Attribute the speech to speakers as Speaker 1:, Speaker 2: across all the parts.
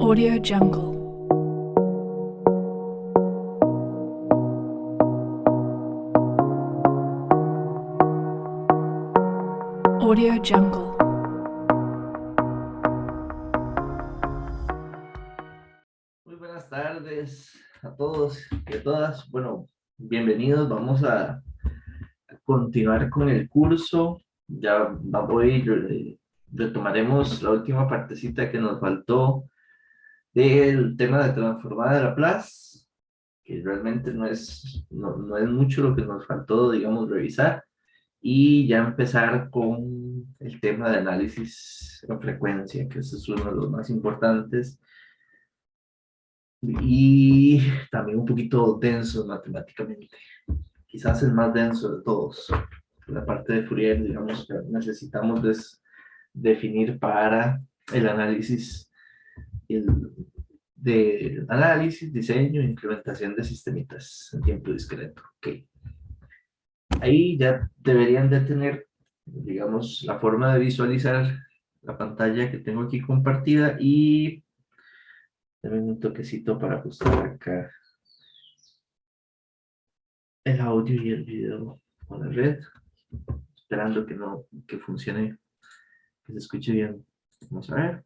Speaker 1: Audio Jungle. Audio Jungle.
Speaker 2: Muy buenas tardes a todos y a todas. Bueno, bienvenidos. Vamos a continuar con el curso. Retomaremos la última partecita que nos faltó del tema de transformada de Laplace, que realmente no es mucho lo que nos faltó, digamos, revisar. Y ya empezar con el tema de análisis en frecuencia, que ese es uno de los más importantes y también un poquito denso matemáticamente. Quizás el más denso de todos. La parte de Fourier, digamos, que necesitamos definir para el análisis, el, de análisis, diseño e implementación de sistemitas en tiempo discreto. Okay. Ahí ya deberían de tener, digamos, la forma de visualizar la pantalla que tengo aquí compartida y también un toquecito para ajustar acá el audio y el video con la red, esperando que funcione, que se escuche bien. Vamos a ver.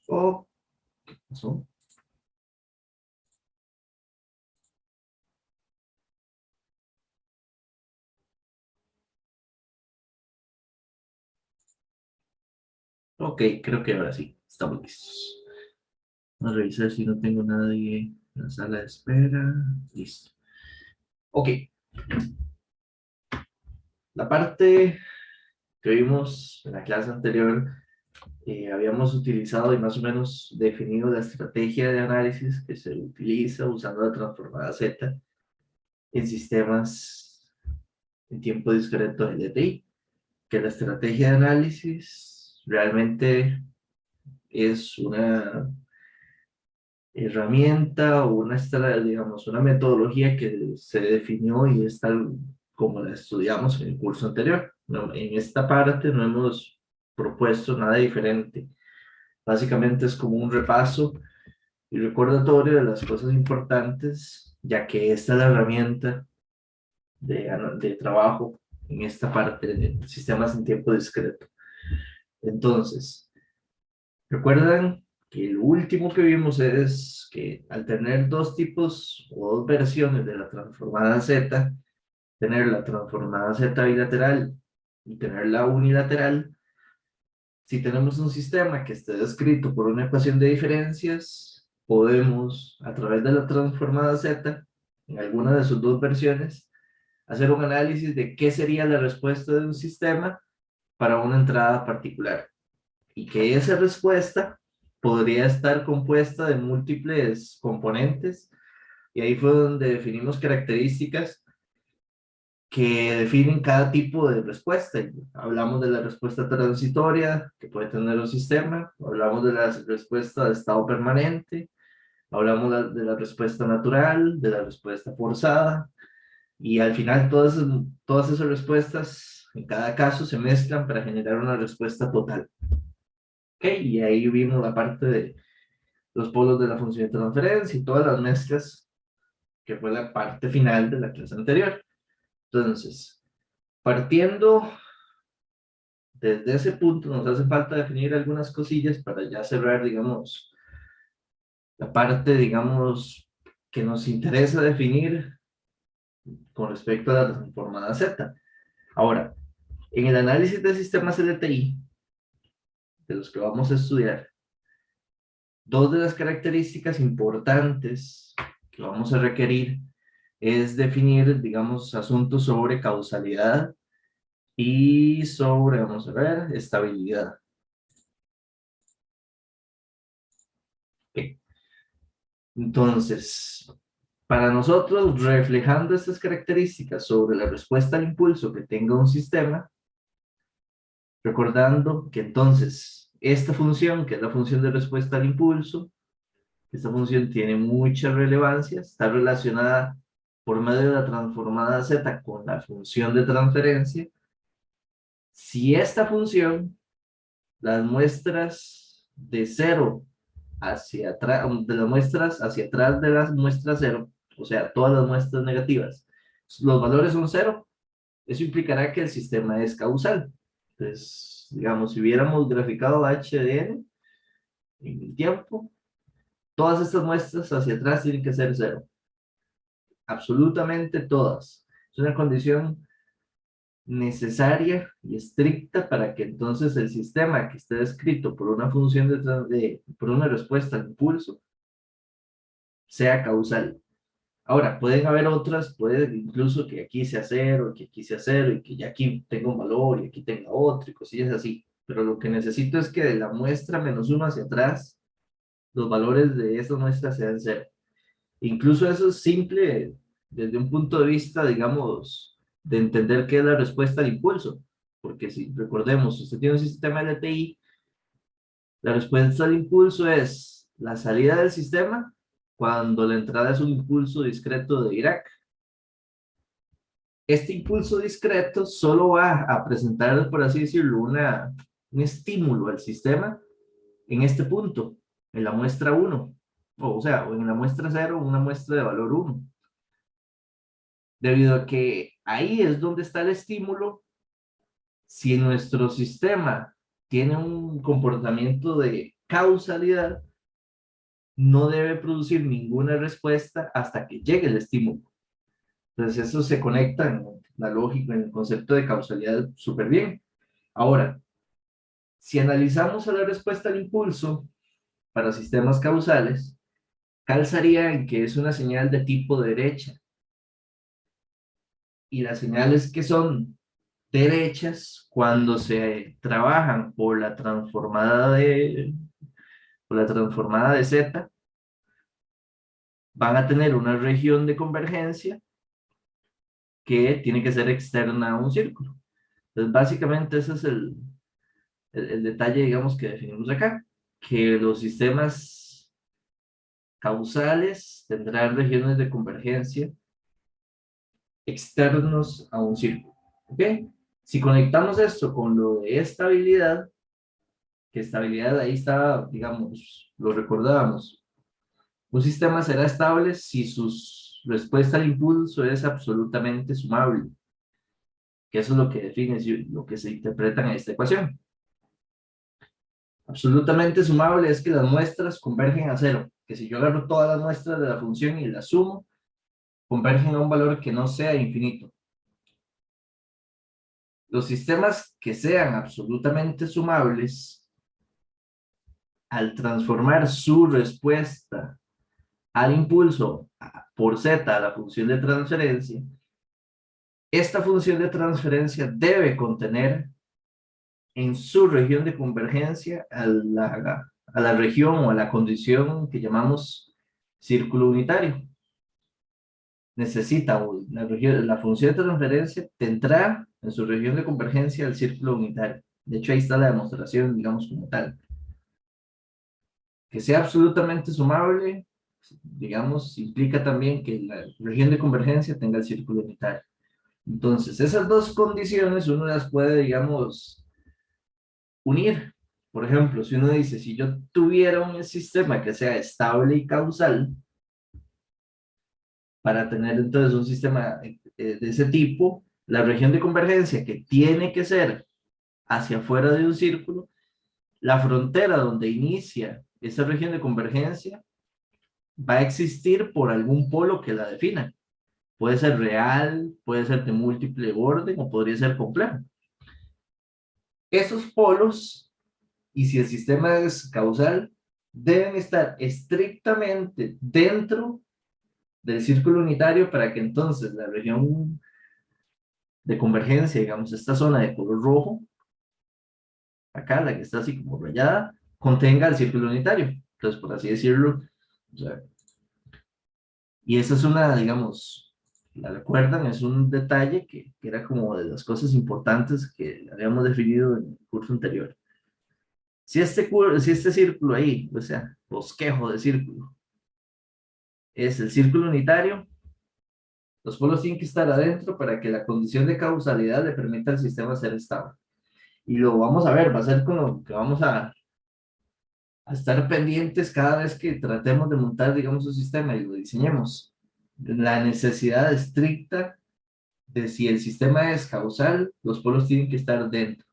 Speaker 2: Oh, ¿qué pasó? Ok, creo que ahora sí, estamos listos. Vamos a revisar si no tengo nadie en la sala de espera. Listo. Ok, la parte que vimos en la clase anterior, habíamos utilizado y más o menos definido la estrategia de análisis que se utiliza usando la transformada Z en sistemas en tiempo discreto LTI, que la estrategia de análisis realmente es una herramienta o digamos, una metodología que se definió y es tal como la estudiamos en el curso anterior. No, en esta parte no hemos propuesto nada diferente. Básicamente es como un repaso y recordatorio de las cosas importantes, ya que esta es la herramienta de trabajo en esta parte de sistemas en tiempo discreto. Entonces, recuerdan que el último que vimos es que al tener dos tipos o dos versiones de la transformada Z, tener la transformada Z bilateral y tener la unilateral, si tenemos un sistema que esté descrito por una ecuación de diferencias, podemos, a través de la transformada Z, en alguna de sus dos versiones, hacer un análisis de qué sería la respuesta de un sistema para una entrada particular. Y que esa respuesta podría estar compuesta de múltiples componentes, y ahí fue donde definimos características que definen cada tipo de respuesta. Hablamos de la respuesta transitoria que puede tener un sistema, hablamos de la respuesta de estado permanente, hablamos de la respuesta natural, de la respuesta forzada, y al final todas esas respuestas en cada caso se mezclan para generar una respuesta total. Okay, y ahí vimos la parte de los polos de la función de transferencia y todas las mezclas, que fue la parte final de la clase anterior. Entonces, partiendo desde ese punto, nos hace falta definir algunas cosillas para ya cerrar, digamos, la parte, digamos, que nos interesa definir con respecto a la transformada Z. Ahora, en el análisis de sistemas LTI, de los que vamos a estudiar, dos de las características importantes que vamos a requerir es definir, digamos, asuntos sobre causalidad y sobre, vamos a ver, estabilidad. Okay. Entonces, para nosotros, reflejando estas características sobre la respuesta al impulso que tenga un sistema, recordando que entonces esta función, que es la función de respuesta al impulso, esta función tiene mucha relevancia, está relacionada por medio de la transformada z con la función de transferencia, si esta función, las muestras de cero hacia atrás, de las muestras hacia atrás de las muestras cero, o sea, todas las muestras negativas, los valores son cero, eso implicará que el sistema es causal. Entonces, digamos, si hubiéramos graficado h de n en el tiempo, todas estas muestras hacia atrás tienen que ser cero. Absolutamente todas. Es una condición necesaria y estricta para que entonces el sistema que esté descrito por una función por una respuesta al impulso sea causal. Ahora, pueden haber otras, puede incluso que aquí sea cero, que aquí sea cero, y que ya aquí tenga un valor, y aquí tenga otro, y cosillas así. Pero lo que necesito es que de la muestra menos uno hacia atrás, los valores de esa muestra sean cero. Incluso eso es simple desde un punto de vista, digamos, de entender qué es la respuesta al impulso. Porque si recordemos, si usted tiene un sistema LTI, la respuesta al impulso es la salida del sistema cuando la entrada es un impulso discreto de Dirac. Este impulso discreto solo va a presentar, por así decirlo, un estímulo al sistema en este punto, en la muestra 1, o sea, o en la muestra 0, una muestra de valor 1. Debido a que ahí es donde está el estímulo, si nuestro sistema tiene un comportamiento de causalidad, no debe producir ninguna respuesta hasta que llegue el estímulo. Entonces eso se conecta en la lógica, en el concepto de causalidad súper bien. Ahora, si analizamos a la respuesta al impulso para sistemas causales, calzaría en que es una señal de tipo derecha. Y las señales que son derechas, cuando se trabajan por la transformada de Z, van a tener una región de convergencia que tiene que ser externa a un círculo. Entonces, básicamente ese es el detalle, digamos, que definimos acá, que los sistemas causales tendrán regiones de convergencia externos a un círculo. ¿Ok? Si conectamos esto con lo de estabilidad, que estabilidad ahí está, digamos, lo recordábamos, un sistema será estable si su respuesta al impulso es absolutamente sumable, que eso es lo que define, lo que se interpreta en esta ecuación. Absolutamente sumable es que las muestras convergen a cero, que si yo agarro todas las muestras de la función y las sumo, convergen a un valor que no sea infinito. Los sistemas que sean absolutamente sumables, al transformar su respuesta al impulso por z a la función de transferencia, esta función de transferencia debe contener en su región de convergencia a la región o a la condición que llamamos círculo unitario. Necesita la función de transferencia tendrá en su región de convergencia el círculo unitario. De hecho, ahí está la demostración, digamos, como tal. Que sea absolutamente sumable, digamos, implica también que la región de convergencia tenga el círculo unitario. Entonces, esas dos condiciones uno las puede, digamos, unir. Por ejemplo, si uno dice, si yo tuviera un sistema que sea estable y causal, para tener entonces un sistema de ese tipo, la región de convergencia que tiene que ser hacia afuera de un círculo, la frontera donde inicia esa región de convergencia va a existir por algún polo que la defina. Puede ser real, puede ser de múltiple orden o podría ser complejo. Esos polos, y si el sistema es causal, deben estar estrictamente dentro del círculo unitario para que entonces la región de convergencia, digamos, esta zona de color rojo, acá, la que está así como rayada, contenga el círculo unitario. Entonces, por así decirlo, o sea, y esa es una, digamos, la recuerdan, es un detalle que era como de las cosas importantes que habíamos definido en el curso anterior. Si este círculo ahí, o sea, bosquejo de círculo, es el círculo unitario, Los polos tienen que estar adentro para que la condición de causalidad le permita al sistema ser estable. Y lo vamos a ver, va a ser con lo que vamos a estar pendientes cada vez que tratemos de montar, digamos, un sistema y lo diseñemos. La necesidad estricta de si el sistema es causal, los polos tienen que estar dentro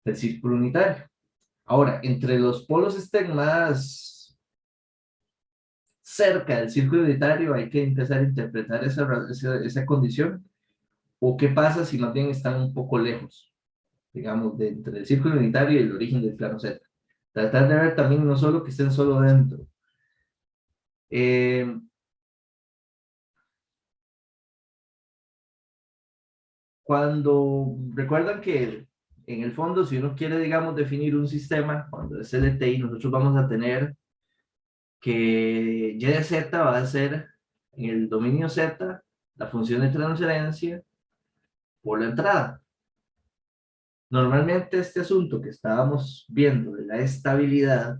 Speaker 2: del círculo unitario. Ahora, entre los polos estén más cerca del círculo unitario, hay que empezar a interpretar esa condición. ¿O qué pasa si más bien están un poco lejos, digamos, de entre el círculo unitario y el origen del plano Z? Tratar de ver también no solo que estén solo dentro. Cuando recuerdan que en el fondo, si uno quiere, digamos, definir un sistema, cuando es LTI, nosotros vamos a tener que y de z va a ser en el dominio z la función de transferencia por la entrada. Normalmente este asunto que estábamos viendo de la estabilidad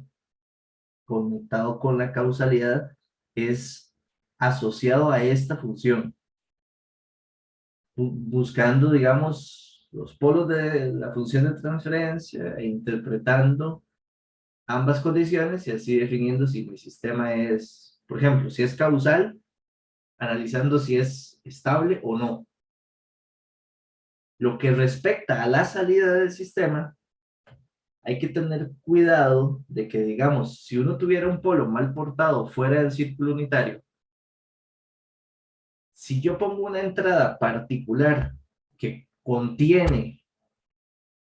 Speaker 2: conectado con la causalidad es asociado a esta función, buscando, digamos, los polos de la función de transferencia e interpretando ambas condiciones y así definiendo si mi sistema es, por ejemplo, si es causal, analizando si es estable o no. Lo que respecta a la salida del sistema, hay que tener cuidado de que, digamos, si uno tuviera un polo mal portado fuera del círculo unitario, si yo pongo una entrada particular que contiene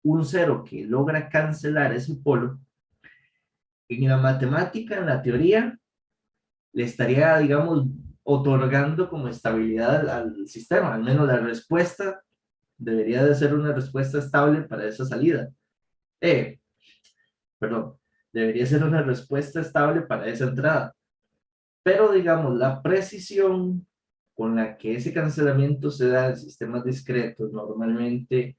Speaker 2: un cero que logra cancelar ese polo, en la matemática, en la teoría, le estaría, digamos, otorgando como estabilidad al sistema, al menos la respuesta debería de ser una respuesta estable para esa salida. Eh, perdón, debería ser una respuesta estable para esa entrada. Pero digamos, la precisión con la que ese cancelamiento se da en sistemas discretos normalmente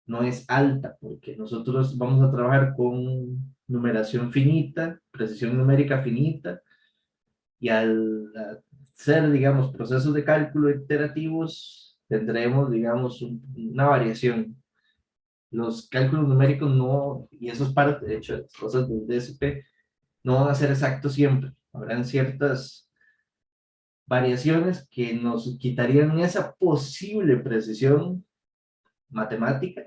Speaker 2: no es alta, porque nosotros vamos a trabajar con numeración finita, precisión numérica finita, y al ser, digamos, procesos de cálculo iterativos, tendremos, digamos, una variación. Los cálculos numéricos no, y eso es parte, de hecho, de las cosas del DSP, no van a ser exactos siempre. Habrán ciertas variaciones que nos quitarían esa posible precisión matemática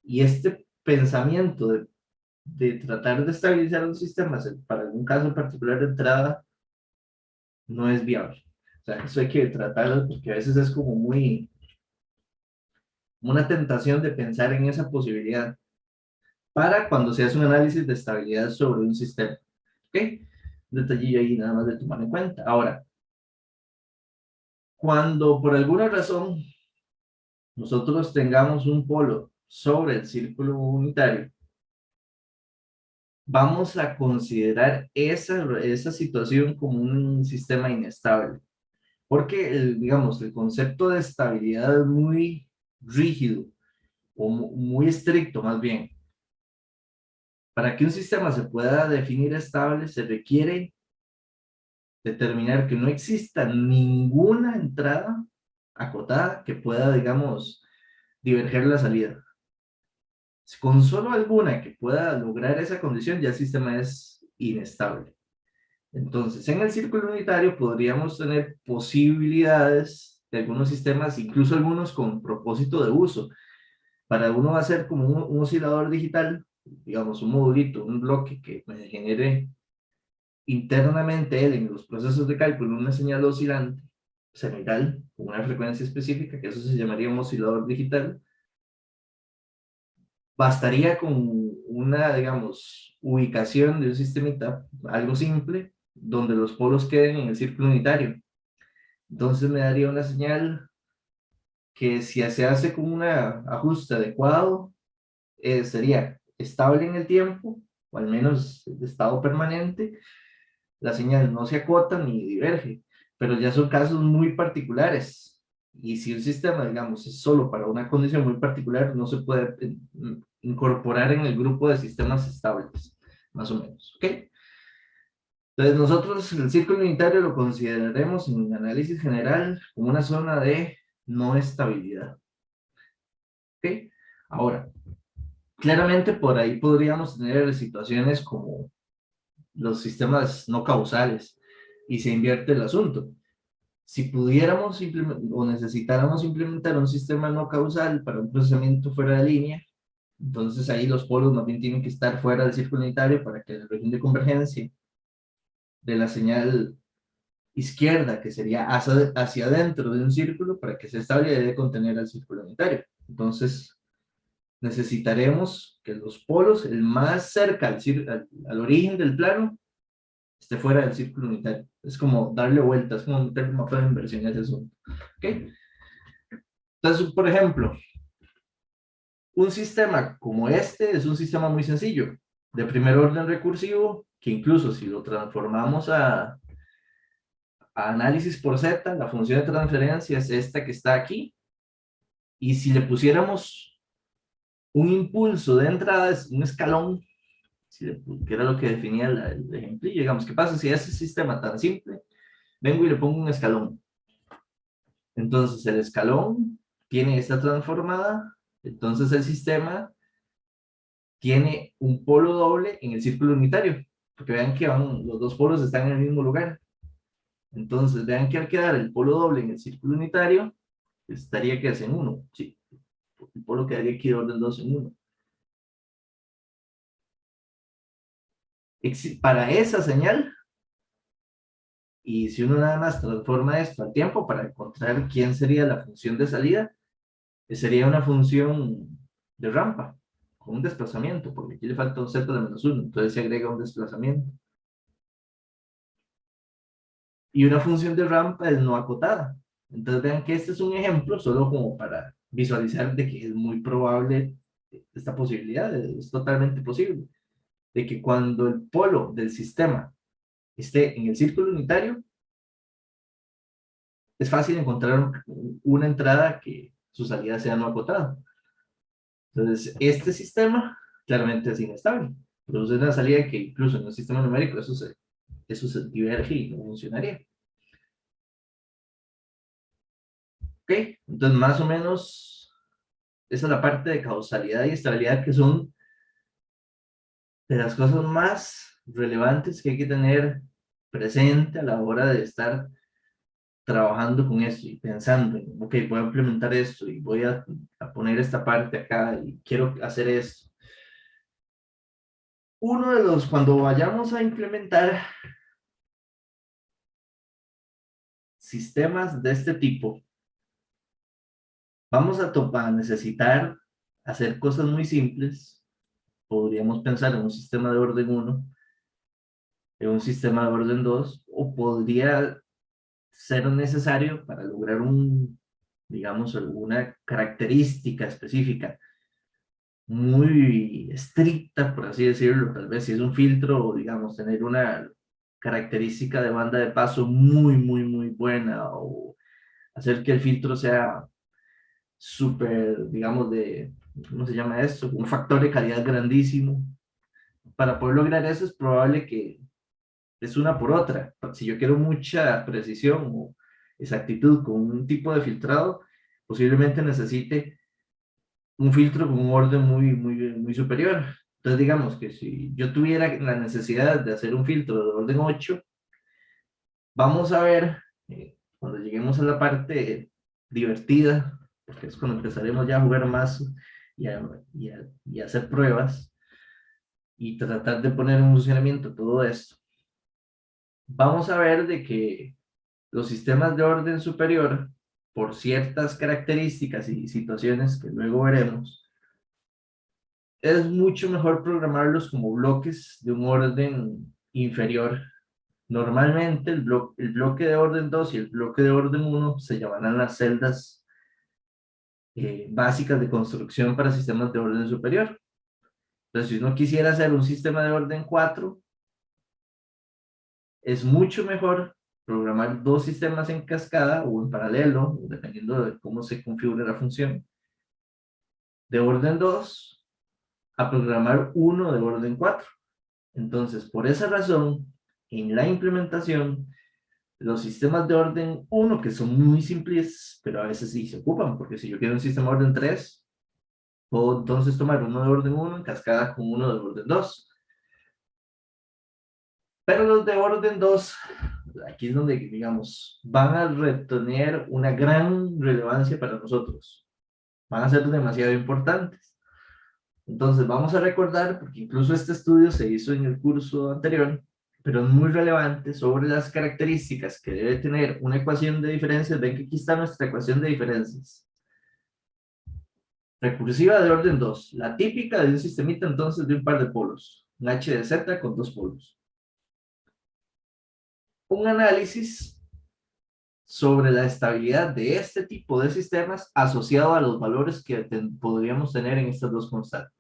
Speaker 2: y este pensamiento de tratar de estabilizar un sistema para algún caso particular de entrada no es viable. O sea, eso hay que tratarlo porque a veces es como muy una tentación de pensar en esa posibilidad para cuando se hace un análisis de estabilidad sobre un sistema. ¿Ok? Un detallillo ahí nada más de tomar en cuenta. Ahora, cuando por alguna razón nosotros tengamos un polo sobre el círculo unitario, vamos a considerar esa situación como un sistema inestable. Porque, digamos, el concepto de estabilidad es muy rígido o muy estricto más bien. Para que un sistema se pueda definir estable, se requiere determinar que no exista ninguna entrada acotada que pueda, digamos, diverger la salida. Con solo alguna que pueda lograr esa condición, ya el sistema es inestable. Entonces, en el círculo unitario podríamos tener posibilidades de algunos sistemas, incluso algunos con propósito de uso. Para uno va a ser como un oscilador digital, digamos, un modulito, un bloque que me genere internamente él en los procesos de cálculo una señal oscilante semital con una frecuencia específica, que eso se llamaría un oscilador digital. Bastaría con una, digamos, ubicación de un sistemita, algo simple, donde los polos queden en el círculo unitario. Entonces me daría una señal que si se hace con un ajuste adecuado, sería estable en el tiempo, o al menos de estado permanente, la señal no se acota ni diverge, pero ya son casos muy particulares. Y si un sistema, digamos, es solo para una condición muy particular, no se puede incorporar en el grupo de sistemas estables, más o menos. ¿Ok? Entonces nosotros el círculo unitario lo consideraremos en análisis general como una zona de no estabilidad. ¿Ok? Ahora, claramente por ahí podríamos tener situaciones como los sistemas no causales y se invierte el asunto. Si pudiéramos o necesitáramos implementar un sistema no causal para un procesamiento fuera de línea, entonces ahí los polos más bien tienen que estar fuera del círculo unitario para que la región de convergencia de la señal izquierda, que sería hacia adentro de un círculo, para que sea estable debe contener al círculo unitario. Entonces necesitaremos que los polos, el más cerca al origen del plano, esté fuera del círculo unitario. Es como darle vueltas, como meter un mapa de inversión a ese asunto. ¿Okay? Entonces, por ejemplo, un sistema como este es un sistema muy sencillo, de primer orden recursivo, que incluso si lo transformamos a análisis por Z, la función de transferencia es esta que está aquí, y si le pusiéramos un impulso de entrada, es un escalón, que era lo que definía el ejemplo, digamos, ¿qué pasa si a ese sistema tan simple vengo y le pongo un escalón? Entonces el escalón tiene esta transformada, entonces el sistema tiene un polo doble en el círculo unitario, porque vean que los dos polos están en el mismo lugar. Entonces vean que al quedar el polo doble en el círculo unitario, estaría que es en 1, sí, el polo quedaría aquí de orden 2 en 1. Para esa señal, y si uno nada más transforma esto al tiempo para encontrar quién sería la función de salida, sería una función de rampa, con un desplazamiento, porque aquí le falta un z de menos 1, entonces se agrega un desplazamiento. Y una función de rampa es no acotada. Entonces vean que este es un ejemplo solo como para visualizar de que es muy probable esta posibilidad, es totalmente posible, de que cuando el polo del sistema esté en el círculo unitario, es fácil encontrar una entrada que su salida sea no acotada. Entonces, este sistema claramente es inestable. Produce una salida que incluso en un sistema numérico eso se diverge y no funcionaría. ¿Ok? Entonces, más o menos, esa es la parte de causalidad y estabilidad que son de las cosas más relevantes que hay que tener presente a la hora de estar trabajando con esto y pensando, ok, voy a implementar esto y voy a poner esta parte acá y quiero hacer esto. Cuando vayamos a implementar sistemas de este tipo, vamos a necesitar hacer cosas muy simples. Podríamos pensar en un sistema de orden 1, en un sistema de orden 2, o podría ser necesario para lograr digamos, alguna característica específica muy estricta, por así decirlo, tal vez si es un filtro, o digamos, tener una característica de banda de paso muy, muy, muy buena, o hacer que el filtro sea súper, digamos, ¿cómo se llama esto? Un factor de calidad grandísimo. Para poder lograr eso es probable que es una por otra. Si yo quiero mucha precisión o exactitud con un tipo de filtrado, posiblemente necesite un filtro con un orden muy, muy, muy superior. Entonces, digamos que si yo tuviera la necesidad de hacer un filtro de orden 8, vamos a ver, cuando lleguemos a la parte divertida, porque es cuando empezaremos ya a jugar más y a hacer pruebas y tratar de poner en funcionamiento todo esto, vamos a ver de que los sistemas de orden superior, por ciertas características y situaciones que luego veremos, es mucho mejor programarlos como bloques de un orden inferior. Normalmente el bloque de orden 2 y el bloque de orden 1 se llamarán las celdas básicas de construcción para sistemas de orden superior. Entonces, si uno quisiera hacer un sistema de orden 4, es mucho mejor programar dos sistemas en cascada o en paralelo, dependiendo de cómo se configure la función, de orden 2 a programar uno de orden 4. Entonces, por esa razón, en la implementación, los sistemas de orden 1, que son muy simples, pero a veces sí se ocupan, porque si yo quiero un sistema de orden 3, puedo entonces tomar uno de orden 1 en cascada con uno de orden 2. Pero los de orden 2, aquí es donde, digamos, van a tener una gran relevancia para nosotros. Van a ser demasiado importantes. Entonces, vamos a recordar, porque incluso este estudio se hizo en el curso anterior, pero es muy relevante sobre las características que debe tener una ecuación de diferencias. Ven que aquí está nuestra ecuación de diferencias. Recursiva de orden 2, la típica de un sistemita entonces de un par de polos, un H de Z con dos polos. Un análisis sobre la estabilidad de este tipo de sistemas asociado a los valores que podríamos tener en estas dos constantes.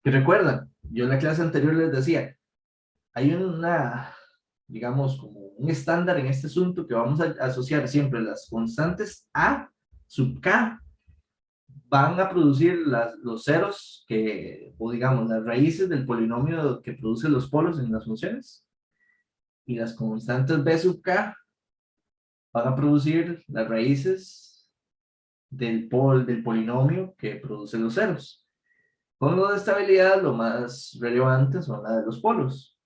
Speaker 2: Que recuerdan, yo en la clase anterior les decía, hay una, digamos, como un estándar en este asunto que vamos a asociar siempre las constantes A sub K van a producir los ceros que, o digamos, las raíces del polinomio que produce los polos en las funciones, y las constantes B sub K van a producir las raíces del polinomio que produce los ceros. Con lo de estabilidad, lo más relevante son las de los polos.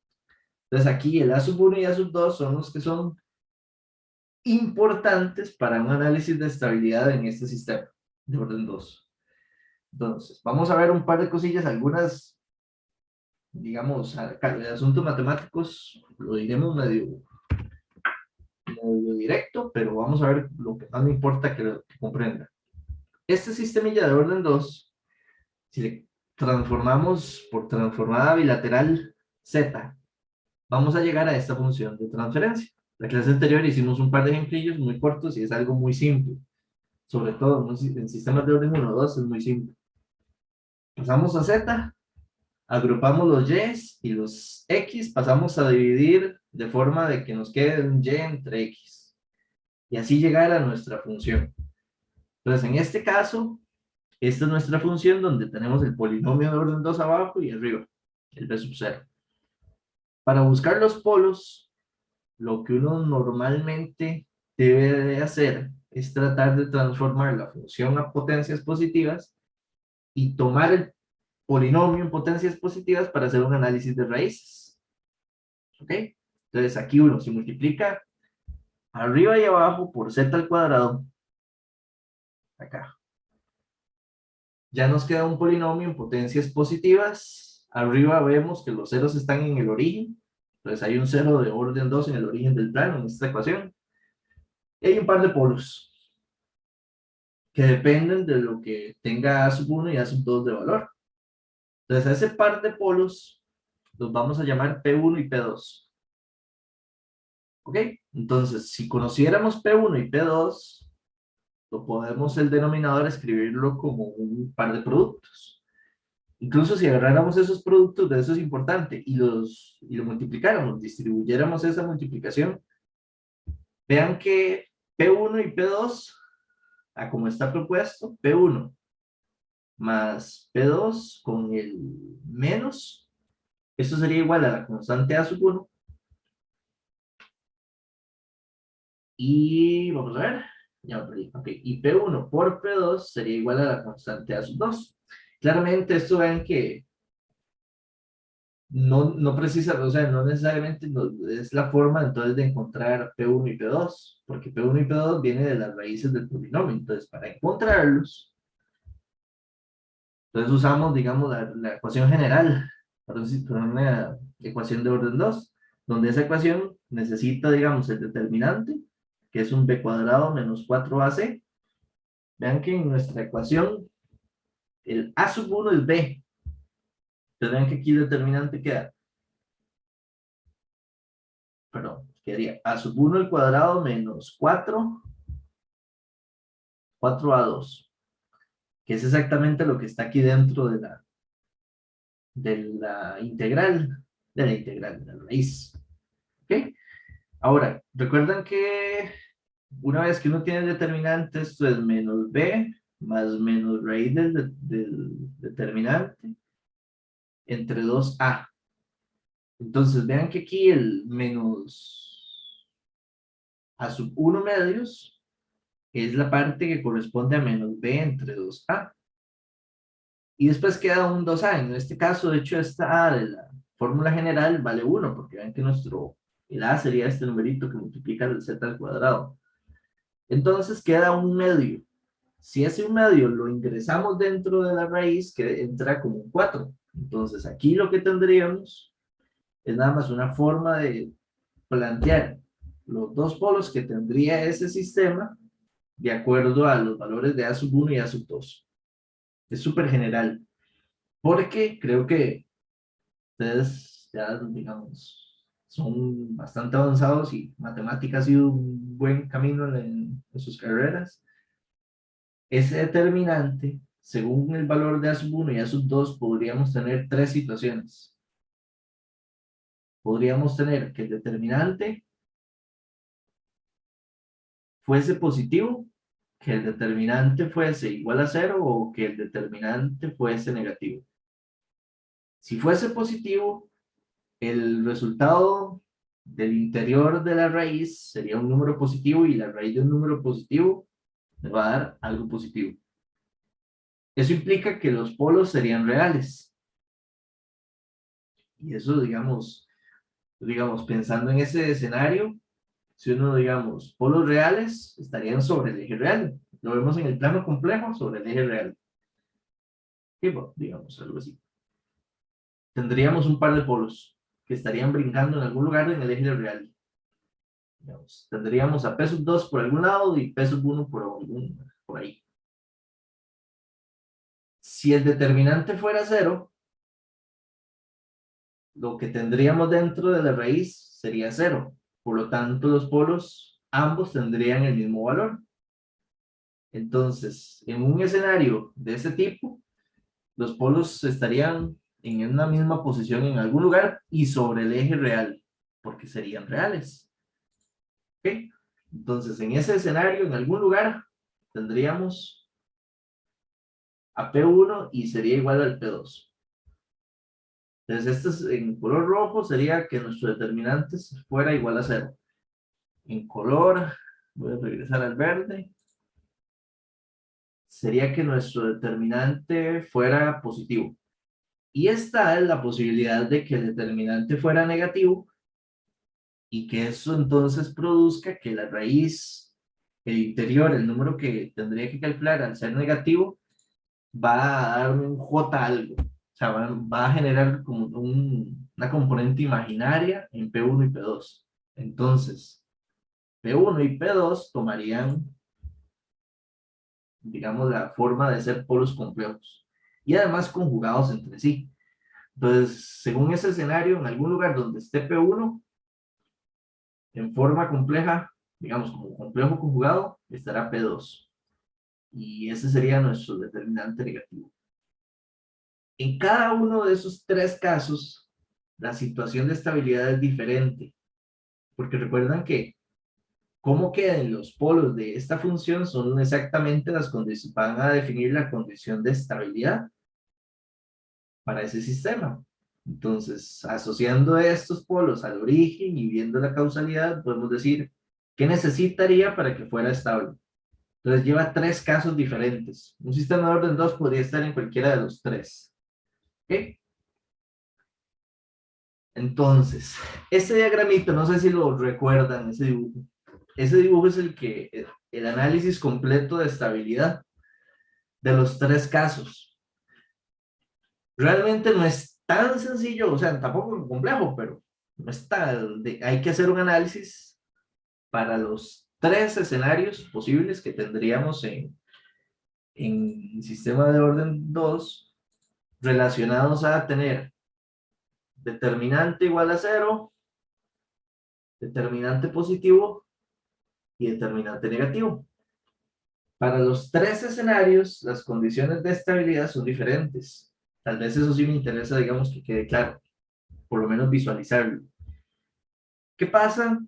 Speaker 2: Entonces aquí el A sub 1 y A sub 2 son los que son importantes para un análisis de estabilidad en este sistema de orden 2. Entonces, vamos a ver un par de cosillas, algunas, digamos, asuntos matemáticos, lo diremos medio directo, pero vamos a ver lo que más me importa que comprenda. Este sistemilla de orden 2, si le transformamos por transformada bilateral Z, vamos a llegar a esta función de transferencia. La clase anterior hicimos un par de ejemplillos muy cortos y es algo muy simple. Sobre todo en sistemas de orden 1 o 2 es muy simple. Pasamos a Z, agrupamos los Y's y los X, pasamos a dividir de forma de que nos quede un Y entre X. Y así llegar a nuestra función. Entonces, en este caso, esta es nuestra función donde tenemos el polinomio de orden 2 abajo y arriba, el B sub 0. Para buscar los polos, lo que uno normalmente debe de hacer es tratar de transformar la función a potencias positivas y tomar el polinomio en potencias positivas para hacer un análisis de raíces. ¿Ok? Entonces aquí uno se multiplica arriba y abajo por z al cuadrado. Acá. Ya nos queda un polinomio en potencias positivas. Arriba vemos que los ceros están en el origen. Entonces hay un cero de orden 2 en el origen del plano, en esta ecuación. Y hay un par de polos que dependen de lo que tenga A sub 1 y A sub 2 de valor. Entonces a ese par de polos los vamos a llamar P1 y P2. ¿Ok? Entonces, si conociéramos P1 y P2, lo podemos el denominador escribirlo como un par de productos. Incluso si agarráramos esos productos, de eso es importante, y lo multiplicáramos, distribuyéramos esa multiplicación, vean que P1 y P2, a como está propuesto, P1 más P2 con el menos, esto sería igual a la constante A sub 1, y vamos a ver, ya lo perdí, ok, y P1 por P2 sería igual a la constante A sub 2. Claramente esto ven que no precisa, o sea, no necesariamente es la forma entonces de encontrar P1 y P2, porque P1 y P2 viene de las raíces del polinomio. Entonces, para encontrarlos, entonces usamos, digamos, la ecuación general para una ecuación de orden 2, donde esa ecuación necesita, digamos, el determinante, que es un b cuadrado menos 4ac. Vean que en nuestra ecuación el a sub 1 es b. Entonces vean que aquí el determinante queda, perdón, quedaría a sub 1 al cuadrado menos 4a2, que es exactamente lo que está aquí dentro de la raíz. ¿Ok? Ahora, recuerdan que una vez que uno tiene el determinante, esto es menos b más menos raíz del determinante entre 2a. Entonces, vean que aquí el menos a sub 1 medios es la parte que corresponde a menos b entre 2a. Y después queda un 2a. En este caso, de hecho, esta a de la fórmula general vale 1, porque vean que el a sería este numerito que multiplica el z al cuadrado. Entonces queda un medio. Si ese un medio lo ingresamos dentro de la raíz, que entra como un 4. Entonces aquí lo que tendríamos es nada más una forma de plantear los dos polos que tendría ese sistema de acuerdo a los valores de A sub 1 y A sub 2. Es súper general, porque creo que ustedes ya, digamos, son bastante avanzados y matemática ha sido un buen camino en sus carreras. Ese determinante, según el valor de A sub 1 y A sub 2, podríamos tener tres situaciones. Podríamos tener que el determinante fuese positivo, que el determinante fuese igual a cero o que el determinante fuese negativo. Si fuese positivo, el resultado del interior de la raíz sería un número positivo y la raíz de un número positivo me va a dar algo positivo. Eso implica que los polos serían reales. Y eso, digamos, pensando en ese escenario, si uno, digamos, polos reales estarían sobre el eje real. Lo vemos en el plano complejo sobre el eje real. Y bueno, digamos, algo así. Tendríamos un par de polos que estarían brincando en algún lugar en el eje real. Digamos, tendríamos a P sub 2 por algún lado y P sub 1 por ahí. Si el determinante fuera cero, lo que tendríamos dentro de la raíz sería cero. Por lo tanto, los polos ambos tendrían el mismo valor. Entonces, en un escenario de ese tipo, los polos estarían en una misma posición en algún lugar y sobre el eje real, porque serían reales. ¿Ok? Entonces, en ese escenario, en algún lugar, tendríamos a P1 y sería igual al P2. Entonces, en color rojo sería que nuestro determinante fuera igual a cero. En color, voy a regresar al verde, sería que nuestro determinante fuera positivo. Y esta es la posibilidad de que el determinante fuera negativo y que eso entonces produzca que la raíz, el interior, el número que tendría que calcular al ser negativo, va a darme un J algo. O sea, va a generar como una componente imaginaria en P1 y P2. Entonces, P1 y P2 tomarían, digamos, la forma de ser polos complejos y además conjugados entre sí. Entonces, según ese escenario, en algún lugar donde esté P1, en forma compleja, digamos, como complejo conjugado, estará P2. Y ese sería nuestro determinante negativo. En cada uno de esos tres casos, la situación de estabilidad es diferente, porque recuerdan que cómo queden los polos de esta función son exactamente las condiciones, van a definir la condición de estabilidad para ese sistema. Entonces, asociando estos polos al origen y viendo la causalidad, podemos decir qué necesitaría para que fuera estable. Entonces, lleva tres casos diferentes. Un sistema de orden 2 podría estar en cualquiera de los tres. ¿Ok? Entonces, este diagramito, no sé si lo recuerdan, ese dibujo. Ese dibujo es el análisis completo de estabilidad de los tres casos. Realmente no es tan sencillo, o sea, tampoco complejo, pero no está, hay que hacer un análisis para los tres escenarios posibles que tendríamos en sistema de orden 2 relacionados a tener determinante igual a cero, determinante positivo y determinante negativo. Para los tres escenarios, las condiciones de estabilidad son diferentes. Tal vez eso sí me interesa, digamos, que quede claro, por lo menos visualizarlo. ¿Qué pasa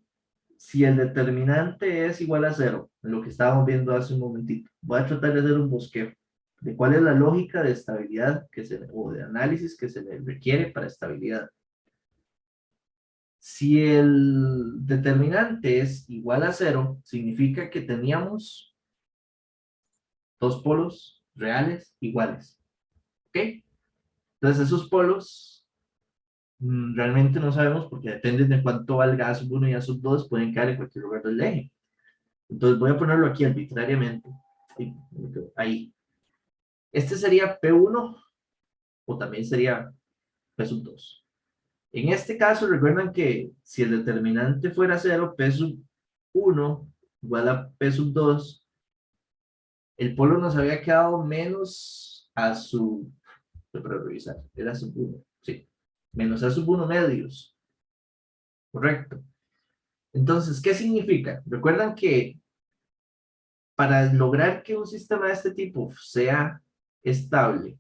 Speaker 2: si el determinante es igual a cero? Lo que estábamos viendo hace un momentito. Voy a tratar de hacer un bosquejo de cuál es la lógica de estabilidad o de análisis que se le requiere para estabilidad. Si el determinante es igual a 0, significa que teníamos dos polos reales iguales. ¿Ok? Entonces esos polos realmente no sabemos porque dependen de cuánto valga A sub 1 y A sub 2, pueden caer en cualquier lugar del eje. Entonces voy a ponerlo aquí arbitrariamente. Ahí. Este sería P1 o también sería P sub 2. En este caso, recuerdan que si el determinante fuera 0, P sub 1 igual a P sub 2, el polo nos había quedado menos A sub, para revisar, era sub 1, sí, menos A sub 1 medios, correcto. Entonces, ¿qué significa? Recuerdan que para lograr que un sistema de este tipo sea estable,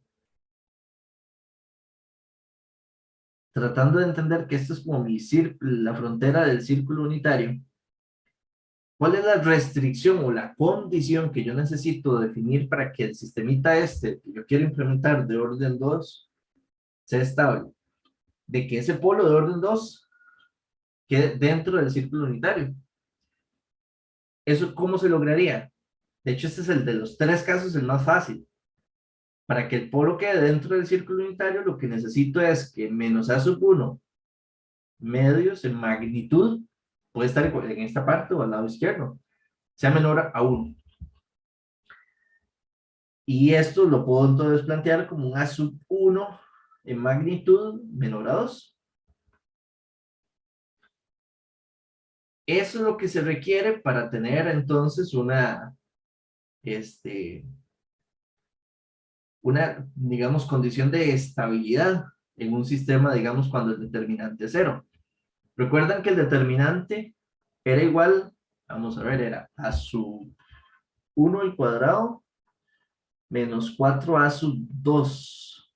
Speaker 2: tratando de entender que esto es como la frontera del círculo unitario, ¿cuál es la restricción o la condición que yo necesito definir para que el sistemita este que yo quiero implementar de orden 2 sea estable? De que ese polo de orden 2 quede dentro del círculo unitario. ¿Eso cómo se lograría? De hecho, este es el de los tres casos el más fácil. Para que el polo quede dentro del círculo unitario, lo que necesito es que menos A sub 1 medios en magnitud, puede estar en esta parte o al lado izquierdo, sea menor a 1. Y esto lo puedo entonces plantear como un A sub 1 en magnitud menor a 2. Eso es lo que se requiere para tener entonces una, digamos, condición de estabilidad en un sistema, digamos, cuando el determinante es 0. Recuerdan que el determinante era igual, vamos a ver, era A sub 1 al cuadrado menos 4A sub 2.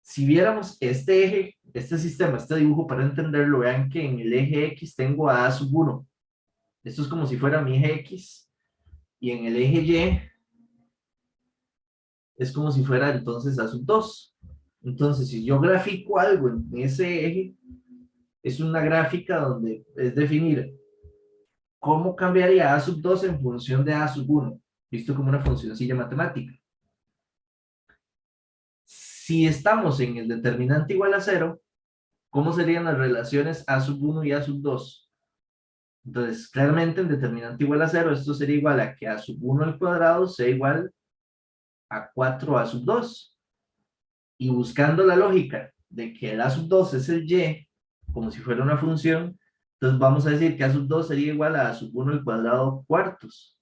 Speaker 2: Si viéramos este eje, este sistema, este dibujo para entenderlo, vean que en el eje X tengo a sub 1. Esto es como si fuera mi eje X. Y en el eje Y es como si fuera entonces A sub 2. Entonces, si yo grafico algo en ese eje, es una gráfica donde es definir cómo cambiaría A sub 2 en función de A sub 1, visto como una funcioncilla matemática. Si estamos en el determinante igual a 0, ¿cómo serían las relaciones A sub 1 y A sub 2? Entonces, claramente en determinante igual a 0, esto sería igual a que A sub 1 al cuadrado sea igual a 4A sub 2. Y buscando la lógica de que el A sub 2 es el Y, como si fuera una función, entonces vamos a decir que A sub 2 sería igual a sub 1 al cuadrado cuartos.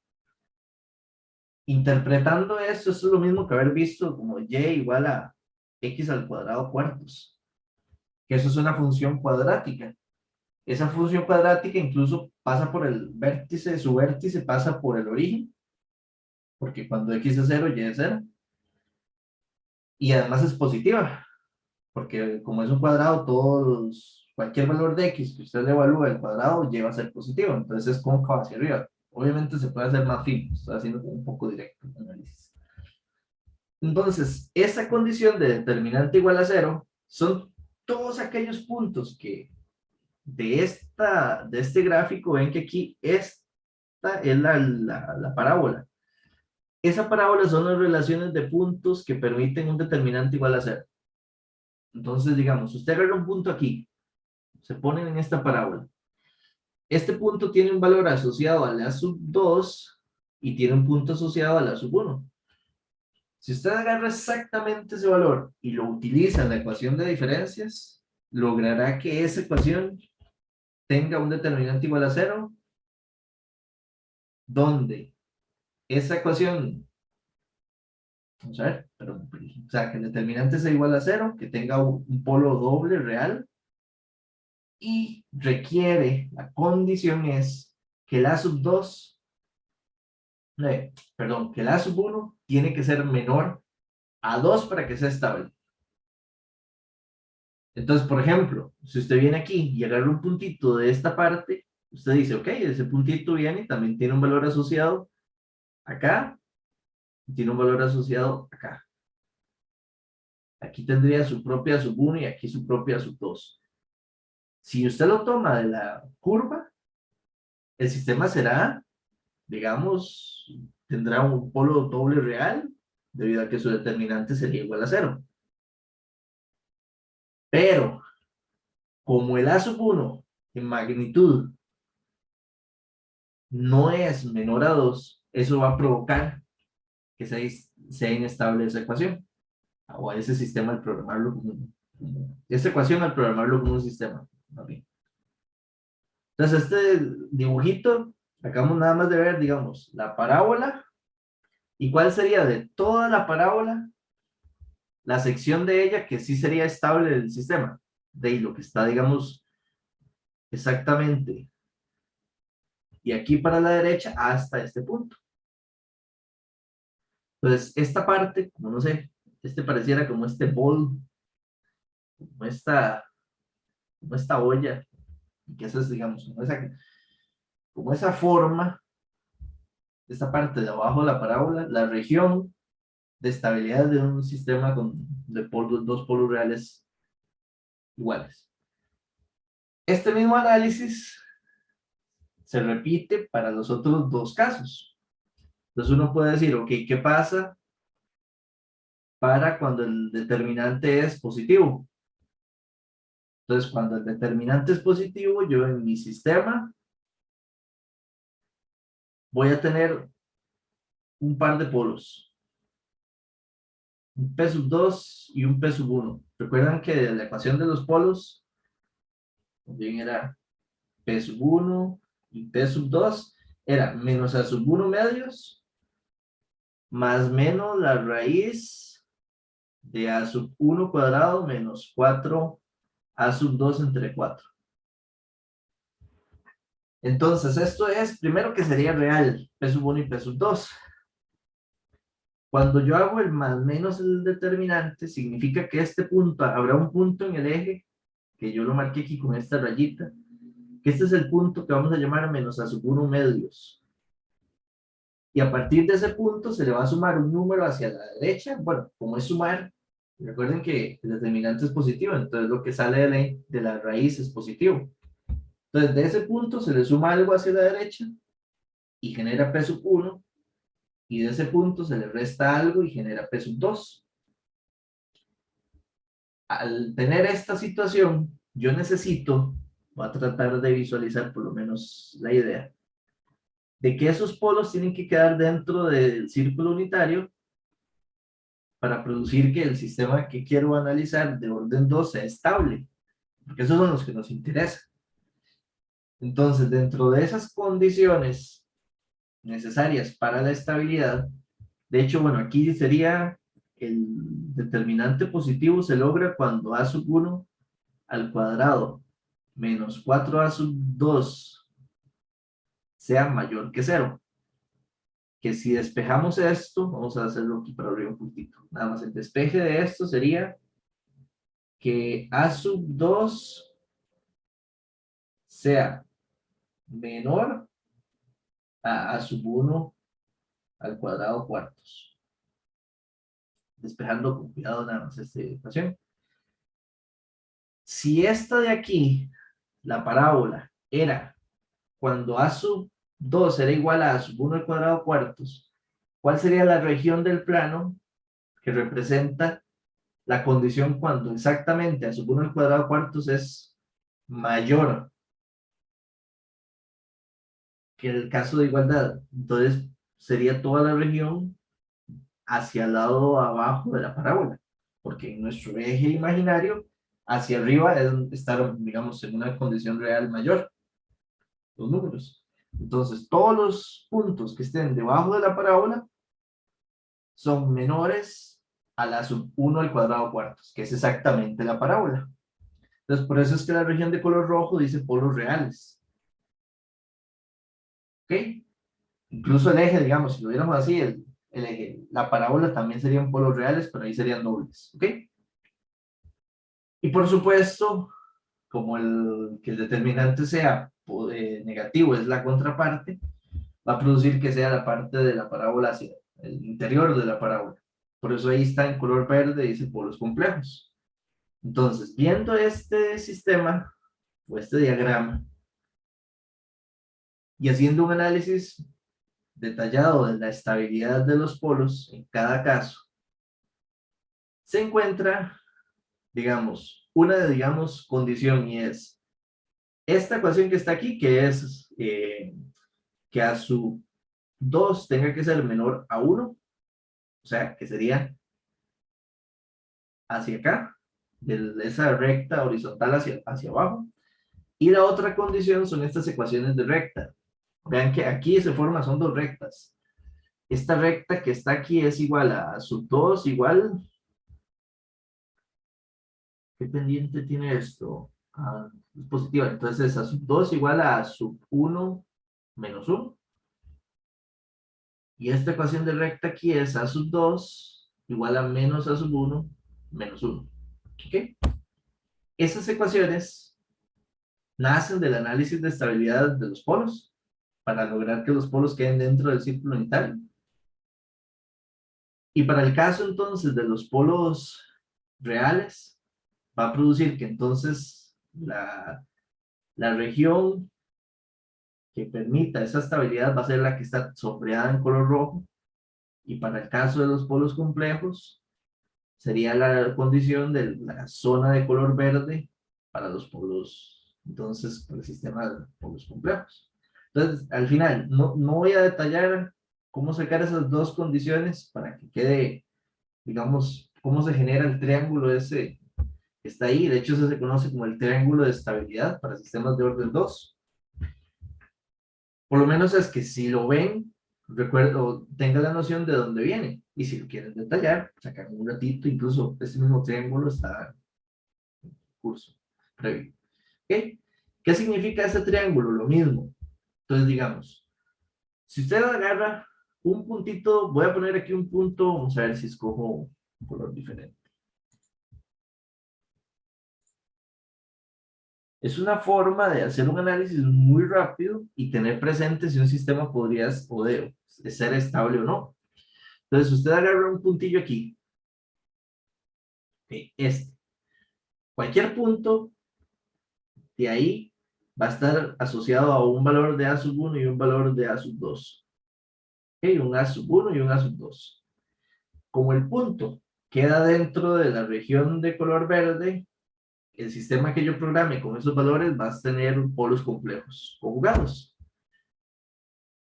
Speaker 2: Interpretando esto es lo mismo que haber visto como Y igual a X al cuadrado cuartos. Que eso es una función cuadrática. Esa función cuadrática incluso pasa por el vértice, su vértice pasa por el origen, porque cuando X es 0, Y es 0. Y además es positiva, porque como es un cuadrado, cualquier valor de X que usted le evalúe al cuadrado lleva a ser positivo, entonces es cóncavo hacia arriba. Obviamente se puede hacer más fino, estoy haciendo un poco directo el análisis. Entonces, esa condición de determinante igual a 0 son todos aquellos puntos que de este gráfico ven que aquí esta es la parábola. Esa parábola son las relaciones de puntos que permiten un determinante igual a 0. Entonces, digamos, usted agarra un punto aquí, se ponen en esta parábola. Este punto tiene un valor asociado a la sub 2 y tiene un punto asociado a la sub 1. Si usted agarra exactamente ese valor y lo utiliza en la ecuación de diferencias, logrará que esa ecuación tenga un determinante igual a 0, donde esa ecuación, vamos a ver, o sea, que el determinante sea igual a 0, que tenga un polo doble real, y requiere, la condición es que la sub 2, perdón, que la sub 1 tiene que ser menor a 2 para que sea estable. Entonces, por ejemplo, si usted viene aquí y agarra un puntito de esta parte, usted dice, ok, ese puntito viene y también tiene un valor asociado acá, y tiene un valor asociado acá. Aquí tendría su propia sub 1 y aquí su propia sub 2. Si usted lo toma de la curva, el sistema será, digamos, tendrá un polo doble real, debido a que su determinante sería igual a cero. Pero, como el A sub 1 en magnitud no es menor a 2, eso va a provocar que sea inestable esa ecuación, o a ese sistema al programarlo esta ecuación al programarlo como un sistema. ¿Okay? Entonces, este dibujito, acabamos nada más de ver, digamos, la parábola, y cuál sería de toda la parábola, la sección de ella que sí sería estable del sistema, de ahí lo que está, digamos, exactamente, y aquí para la derecha hasta este punto. Entonces, esta parte, como no sé, este pareciera como este bol, como esta olla, que esa es, digamos, como esa forma, esta parte de abajo de la parábola, la región de estabilidad de un sistema de dos polos reales iguales. Este mismo análisis se repite para los otros dos casos. Entonces uno puede decir, ok, ¿qué pasa para cuando el determinante es positivo? Entonces, cuando el determinante es positivo, yo en mi sistema voy a tener un par de polos, un P sub 2 y un P sub 1. Recuerdan que la ecuación de los polos también era P sub 1 y P sub 2, era menos A sub 1 medios, más menos la raíz de A sub 1 cuadrado menos 4 A sub 2 entre 4. Entonces, esto es, primero que sería real, P sub 1 y P sub 2. Cuando yo hago el más menos el determinante, significa que este punto, habrá un punto en el eje, que yo lo marqué aquí con esta rayita, que este es el punto que vamos a llamar menos A sub 1 medios. Y a partir de ese punto se le va a sumar un número hacia la derecha. Bueno, como es sumar, recuerden que el determinante es positivo, entonces lo que sale de la raíz es positivo. Entonces, de ese punto se le suma algo hacia la derecha y genera P sub 1, y de ese punto se le resta algo y genera P sub 2. Al tener esta situación, yo necesito, voy a tratar de visualizar por lo menos la idea, de que esos polos tienen que quedar dentro del círculo unitario para producir que el sistema que quiero analizar de orden 2 sea estable, porque esos son los que nos interesan. Entonces, dentro de esas condiciones necesarias para la estabilidad, de hecho, bueno, aquí sería el determinante positivo se logra cuando A sub 1 al cuadrado menos 4A sub 2 sea mayor que 0. Que si despejamos esto, vamos a hacerlo aquí para arriba un poquito. Nada más el despeje de esto sería que A sub 2 sea menor a sub 1 al cuadrado cuartos. Despejando con cuidado nada más esta ecuación. Si esta de aquí, la parábola, era cuando A sub 2 era igual a sub 1 al cuadrado cuartos, ¿cuál sería la región del plano que representa la condición cuando exactamente A sub 1 al cuadrado cuartos es mayor que el caso de igualdad? Entonces sería toda la región hacia el lado abajo de la parábola, porque en nuestro eje imaginario hacia arriba es estar, digamos, en una condición real mayor, los números. Entonces, todos los puntos que estén debajo de la parábola son menores a la sub 1 al cuadrado cuartos, que es exactamente la parábola. Entonces, por eso es que la región de color rojo dice polos reales. ¿Ok? Incluso el eje, digamos, si lo viéramos así, el eje, la parábola también serían polos reales, pero ahí serían dobles. ¿Ok? Y por supuesto, como que el determinante sea negativo, es la contraparte, va a producir que sea la parte de la parábola hacia el interior de la parábola. Por eso ahí está en color verde, dice polos complejos. Entonces, viendo este sistema o este diagrama y haciendo un análisis detallado de la estabilidad de los polos en cada caso, se encuentra, digamos, una, digamos, condición, y es esta ecuación que está aquí, que es que a su 2 tenga que ser menor a 1, o sea, que sería hacia acá, de esa recta horizontal hacia abajo. Y la otra condición son estas ecuaciones de recta. Vean que aquí se forman, son dos rectas. Esta recta que está aquí es igual a sub 2 igual. ¿Qué pendiente tiene esto? Es positiva. Entonces a sub 2 igual a sub 1 menos 1. Y esta ecuación de recta aquí es a sub 2 igual a menos a sub 1 menos 1. ¿Ok? Esas ecuaciones nacen del análisis de estabilidad de los polos para lograr que los polos queden dentro del círculo unitario. Y para el caso entonces de los polos reales, va a producir que entonces la región que permita esa estabilidad va a ser la que está sombreada en color rojo. Y para el caso de los polos complejos, sería la condición de la zona de color verde para los polos, entonces, para el sistema de polos complejos. Entonces, al final, no voy a detallar cómo sacar esas dos condiciones para que quede, digamos, cómo se genera el triángulo ese que está ahí. De hecho, eso se conoce como el triángulo de estabilidad para sistemas de orden 2. Por lo menos es que si lo ven, recuerdo, tenga la noción de dónde viene. Y si lo quieren detallar, sacan un ratito, incluso este mismo triángulo está en curso previo. ¿Ok? ¿Qué significa ese triángulo? Lo mismo. Entonces, digamos, si usted agarra un puntito, voy a poner aquí un punto, vamos a ver si escojo un color diferente. Es una forma de hacer un análisis muy rápido y tener presente si un sistema podría ser estable o no. Entonces, usted agarra un puntillo aquí, este. Cualquier punto de ahí va a estar asociado a un valor de A sub 1 y un valor de A sub 2. ¿Okay? Un A sub 1 y un A sub 2. Como el punto queda dentro de la región de color verde, el sistema que yo programe con esos valores va a tener polos complejos conjugados.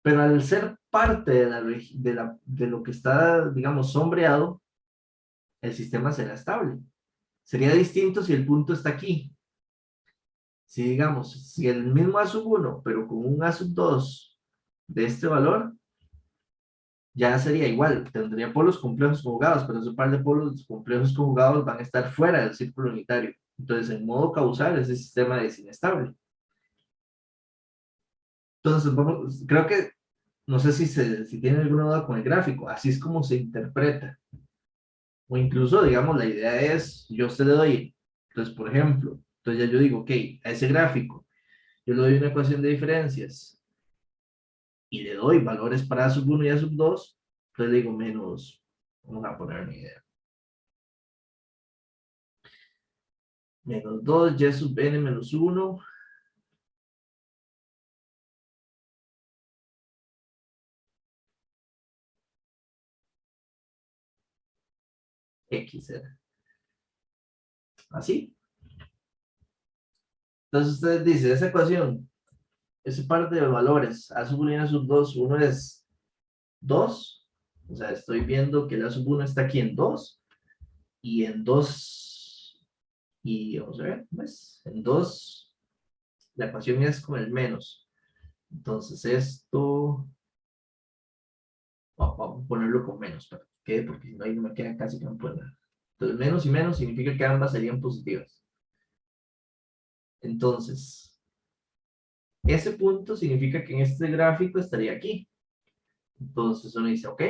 Speaker 2: Pero al ser parte de lo que está, digamos, sombreado, el sistema será estable. Sería distinto si el punto está aquí. Si digamos, si el mismo A sub 1, pero con un A sub 2 de este valor, ya sería igual, tendría polos complejos conjugados, pero ese par de polos complejos conjugados van a estar fuera del círculo unitario. Entonces, en modo causal, ese sistema es inestable. Entonces, creo que, no sé si tienen alguna duda con el gráfico, así es como se interpreta. O incluso, digamos, la idea es, yo a usted le doy, entonces, por ejemplo, entonces ya yo digo, ok, a ese gráfico, yo le doy una ecuación de diferencias y le doy valores para A sub 1 y A sub 2, entonces le digo menos, vamos a poner una idea, menos 2 y sub n menos 1, x era, así. Entonces usted dice, esa ecuación, ese par de valores, A sub 1 y A sub 2, uno es 2, o sea, estoy viendo que el A sub 1 está aquí en 2, y en 2, y vamos a ver, pues, en 2, la ecuación es con el menos. Entonces esto, vamos a ponerlo con menos, para que quede, porque si no ahí no me queda casi que no puedo. Entonces menos y menos significa que ambas serían positivas. Entonces, ese punto significa que en este gráfico estaría aquí. Entonces uno dice, ok,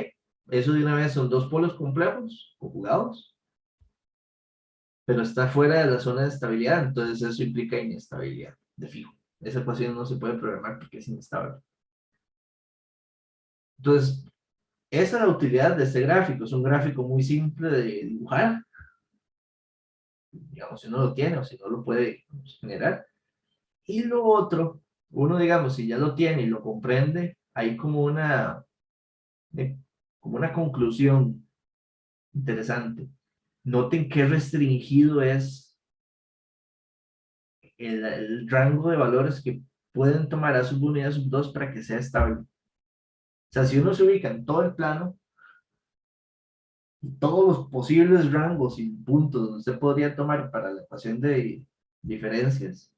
Speaker 2: eso de una vez son dos polos complejos, conjugados, pero está fuera de la zona de estabilidad, entonces eso implica inestabilidad, de fijo. Esa ecuación no se puede programar porque es inestable. Entonces, Esa es la utilidad de este gráfico. Es un gráfico muy simple de dibujar. Digamos, si uno lo tiene o si no lo puede generar. Y lo otro, uno, digamos, si ya lo tiene y lo comprende, hay como una conclusión interesante. Noten qué restringido es el rango de valores que pueden tomar a sub 1 y a sub 2 para que sea estable. O sea, si uno se ubica en todo el plano, todos los posibles rangos y puntos donde usted podría tomar para la ecuación de diferencias,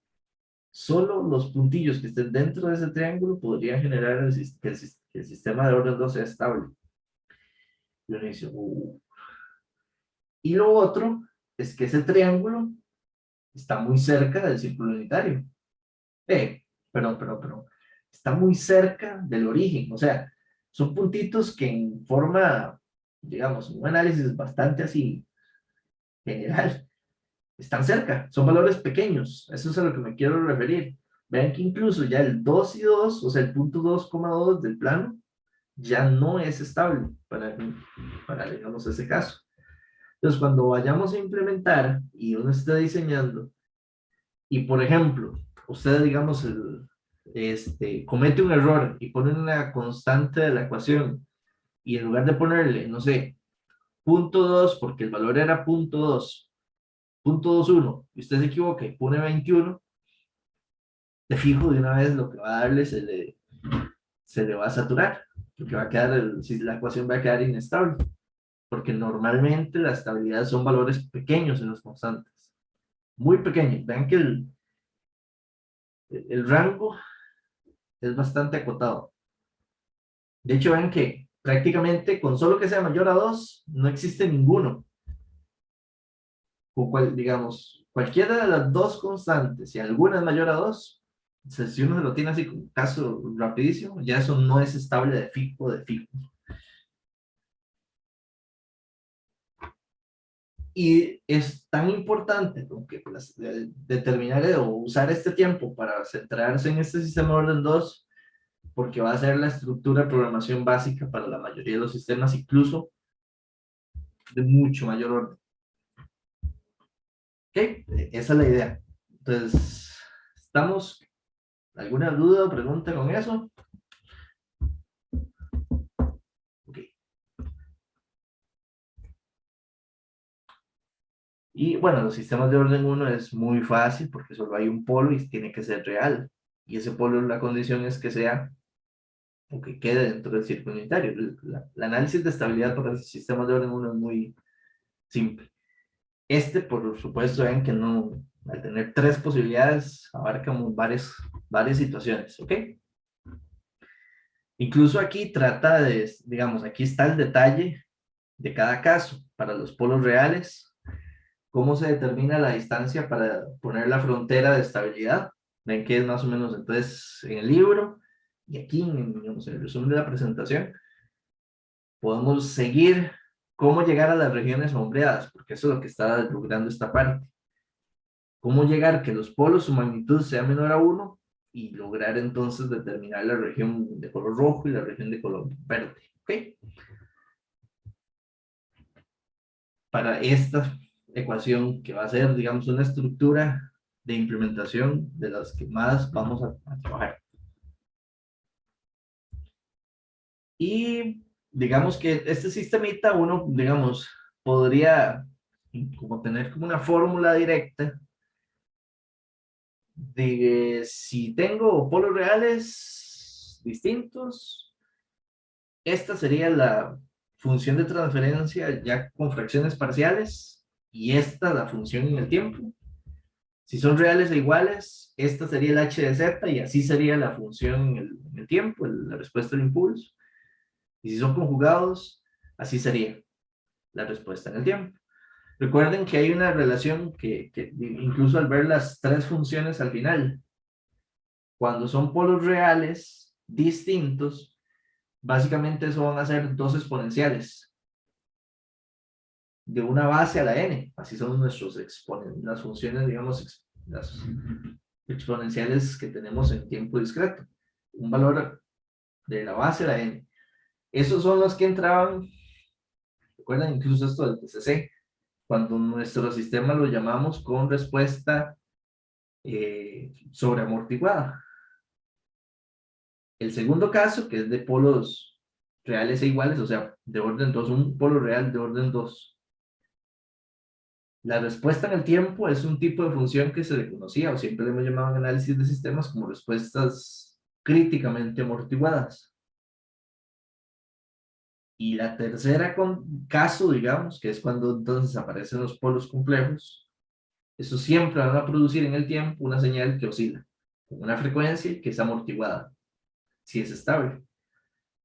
Speaker 2: solo los puntillos que estén dentro de ese triángulo podrían generar que el sistema de orden 2 sea estable. Y uno dice, Y lo otro es que ese triángulo está muy cerca del círculo unitario. Perdón. Está muy cerca del origen. O sea, son puntitos que en forma, digamos, un análisis bastante así general, están cerca. Son valores pequeños. Eso es a lo que me quiero referir. Vean que incluso ya el 2 y 2, o sea, el punto 2,2 del plano, ya no es estable para digamos, ese caso. Entonces, cuando vayamos a implementar y uno esté diseñando, y por ejemplo, usted, digamos, comete un error y pone una constante de la ecuación, y en lugar de ponerle, no sé, punto 2 porque el valor era punto 2, punto 21, y usted se equivoca y pone 21, de fijo de una vez lo que va a darle se le va a saturar, porque va a quedar, si la ecuación va a quedar inestable, porque normalmente la estabilidad son valores pequeños en los constantes, muy pequeños. Vean que el rango es bastante acotado. De hecho, ven que prácticamente con solo que sea mayor a 2, no existe ninguno. Digamos, cualquiera de las dos constantes, si alguna es mayor a 2, si uno se lo tiene así como caso rapidísimo, ya eso no es estable de fijo de fijo. Y es tan importante como que determinar o usar este tiempo para centrarse en este sistema de orden 2, porque va a ser la estructura de programación básica para la mayoría de los sistemas, incluso de mucho mayor orden. ¿Ok? Esa es la idea. Entonces, ¿estamos? ¿Alguna duda o pregunta con eso? Ok. Y bueno, los sistemas de orden 1 es muy fácil porque solo hay un polo y tiene que ser real. Y ese polo, la condición es que sea o que quede dentro del círculo unitario. El análisis de estabilidad para los sistemas de orden 1 es muy simple. Por supuesto, ven que no, al tener tres posibilidades, abarcamos varias situaciones, ¿ok? Incluso aquí trata de, digamos, aquí está el detalle de cada caso. Para los polos reales, cómo se determina la distancia para poner la frontera de estabilidad. Ven que es más o menos entonces en el libro y aquí, digamos, en el resumen de la presentación, podemos seguir cómo llegar a las regiones sombreadas, porque eso es lo que está logrando esta parte. Cómo llegar que los polos, su magnitud sea menor a 1 y lograr entonces determinar la región de color rojo y la región de color verde. ¿Ok? Para esta ecuación que va a ser, digamos, una estructura de implementación de las que más vamos a trabajar. Y digamos que este sistemita uno, digamos, podría como tener como una fórmula directa de si tengo polos reales distintos, esta sería la función de transferencia ya con fracciones parciales y esta la función en el tiempo. Si son reales e iguales, esta sería el h de z y así sería la función en el tiempo, la respuesta del impulso. Y si son conjugados, así sería la respuesta en el tiempo. Recuerden que hay una relación que incluso al ver las tres funciones al final, cuando son polos reales distintos, básicamente eso van a ser dos exponenciales de una base a la n. Así son las funciones, digamos, las exponenciales que tenemos en tiempo discreto. Un valor de la base a la n. Esos son los que entraban, recuerdan incluso esto del TCC, cuando nuestro sistema lo llamamos con respuesta sobreamortiguada. El segundo caso, que es de polos reales e iguales, o sea, de orden 2, un polo real de orden 2. La respuesta en el tiempo es un tipo de función que se le conocía, o siempre le hemos llamado en análisis de sistemas como respuestas críticamente amortiguadas. Y la tercera caso, digamos, que es cuando entonces aparecen los polos complejos, eso siempre van a producir en el tiempo una señal que oscila, con una frecuencia que es amortiguada, si es estable.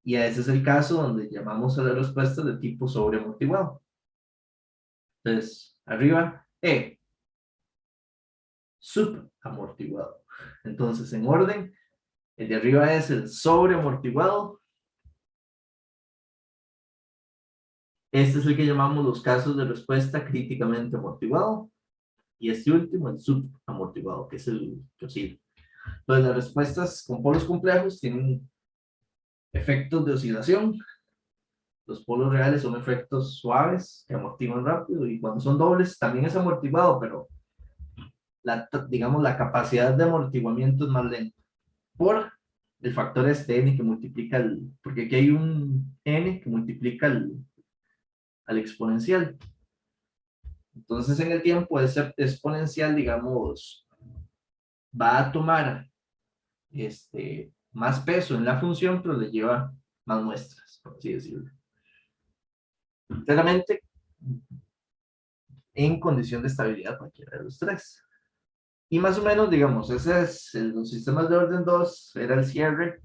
Speaker 2: Y ese es el caso donde llamamos a la respuesta de tipo sobreamortiguado. Entonces, arriba, subamortiguado. Entonces, en orden, el de arriba es el sobreamortiguado. Este es el que llamamos los casos de respuesta críticamente amortiguado. Y este último, el subamortiguado, que es el que oscila. Entonces, las respuestas con polos complejos tienen efectos de oscilación. Los polos reales son efectos suaves que amortiguan rápido, y cuando son dobles también es amortiguado, pero digamos la capacidad de amortiguamiento es más lenta por el factor este n que multiplica porque aquí hay un n que multiplica al exponencial. Entonces en el tiempo ese exponencial, digamos, va a tomar más peso en la función, pero le lleva más muestras, por así decirlo. Claramente, en condición de estabilidad cualquiera de los tres. Y más o menos, digamos, ese es los sistemas de orden 2, era el cierre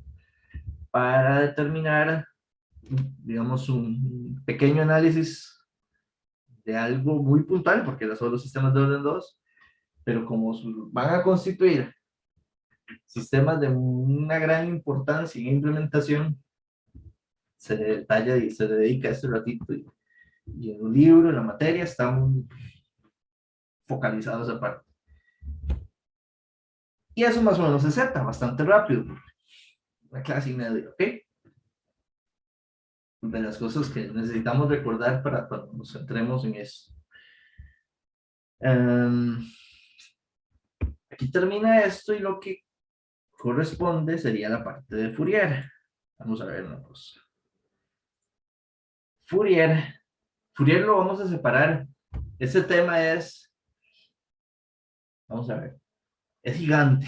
Speaker 2: para determinar, digamos, un pequeño análisis de algo muy puntual, porque son los sistemas de orden 2, pero como van a constituir sistemas de una gran importancia en implementación, se detalla y se dedica a este ratito, y en un libro, en la materia, están focalizados aparte. Y eso más o menos se acepta bastante rápido, una clase y media, ¿ok? De las cosas que necesitamos recordar para cuando nos centremos en eso. Aquí termina esto y lo que corresponde sería la parte de Fourier. Vamos a ver una cosa. Fourier lo vamos a separar. Este tema vamos a ver, es gigante.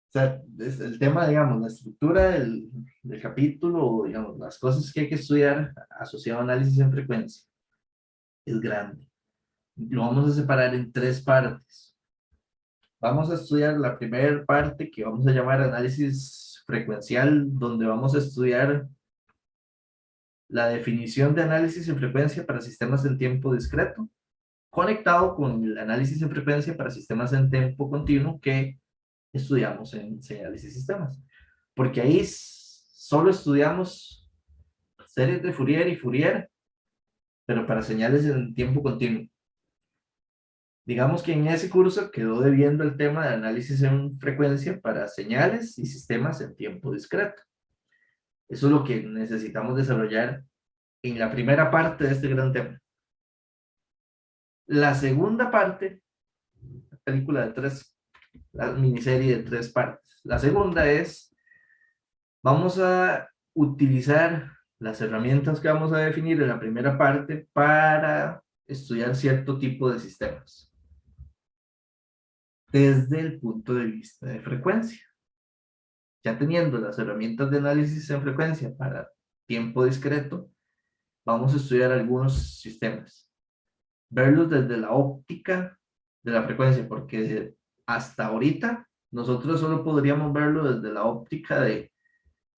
Speaker 2: O sea, es el tema, digamos, la estructura del capítulo, digamos, las cosas que hay que estudiar asociado a análisis en frecuencia, es grande. Lo vamos a separar en tres partes. Vamos a estudiar la primera parte que vamos a llamar análisis frecuencial, donde vamos a estudiar la definición de análisis en frecuencia para sistemas en tiempo discreto, conectado con el análisis en frecuencia para sistemas en tiempo continuo que estudiamos en señales y sistemas. Porque ahí solo estudiamos series de Fourier y Fourier, pero para señales en tiempo continuo. Digamos que en ese curso quedó debiendo el tema de análisis en frecuencia para señales y sistemas en tiempo discreto. Eso es lo que necesitamos desarrollar en la primera parte de este gran tema. La segunda parte, la película de la miniserie de tres partes. La segunda es, vamos a utilizar las herramientas que vamos a definir en la primera parte para estudiar cierto tipo de sistemas desde el punto de vista de frecuencia. Ya teniendo las herramientas de análisis en frecuencia para tiempo discreto, vamos a estudiar algunos sistemas, verlos desde la óptica de la frecuencia, porque hasta ahorita nosotros solo podríamos verlo desde la óptica de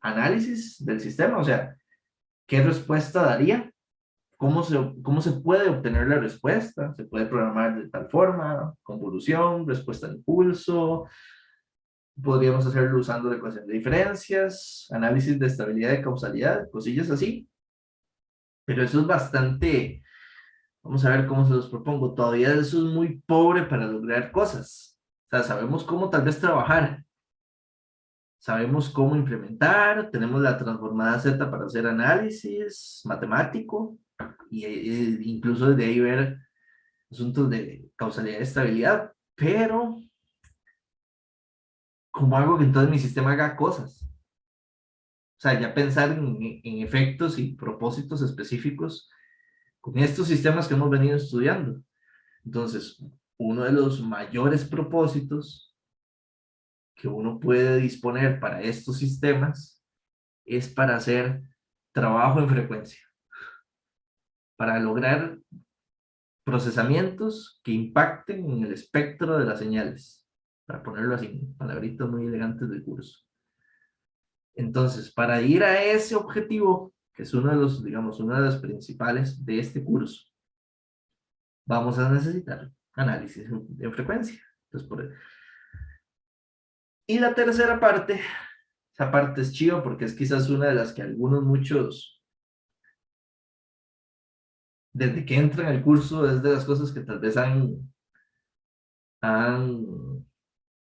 Speaker 2: análisis del sistema, o sea, ¿qué respuesta daría? ¿Cómo se puede obtener la respuesta? Se puede programar de tal forma, convolución, respuesta de impulso, podríamos hacerlo usando la ecuación de diferencias, análisis de estabilidad de causalidad, cosillas así, pero eso es bastante, vamos a ver cómo se los propongo, todavía eso es muy pobre para lograr cosas, o sea, sabemos cómo tal vez trabajar, sabemos cómo implementar, tenemos la transformada Z para hacer análisis matemático, y incluso desde ahí ver asuntos de causalidad y estabilidad, pero ¿cómo hago que entonces mi sistema haga cosas? O sea, ya pensar en efectos y propósitos específicos con estos sistemas que hemos venido estudiando. Entonces, uno de los mayores propósitos que uno puede disponer para estos sistemas es para hacer trabajo en frecuencia, para lograr procesamientos que impacten en el espectro de las señales, para ponerlo así, en palabritas muy elegantes del curso. Entonces, para ir a ese objetivo, que es uno de los, digamos, una de las principales de este curso, vamos a necesitar análisis en frecuencia. Entonces, y la tercera parte, esa parte es chiva porque es quizás una de las que muchos, desde que entran al curso, es de las cosas que tal vez han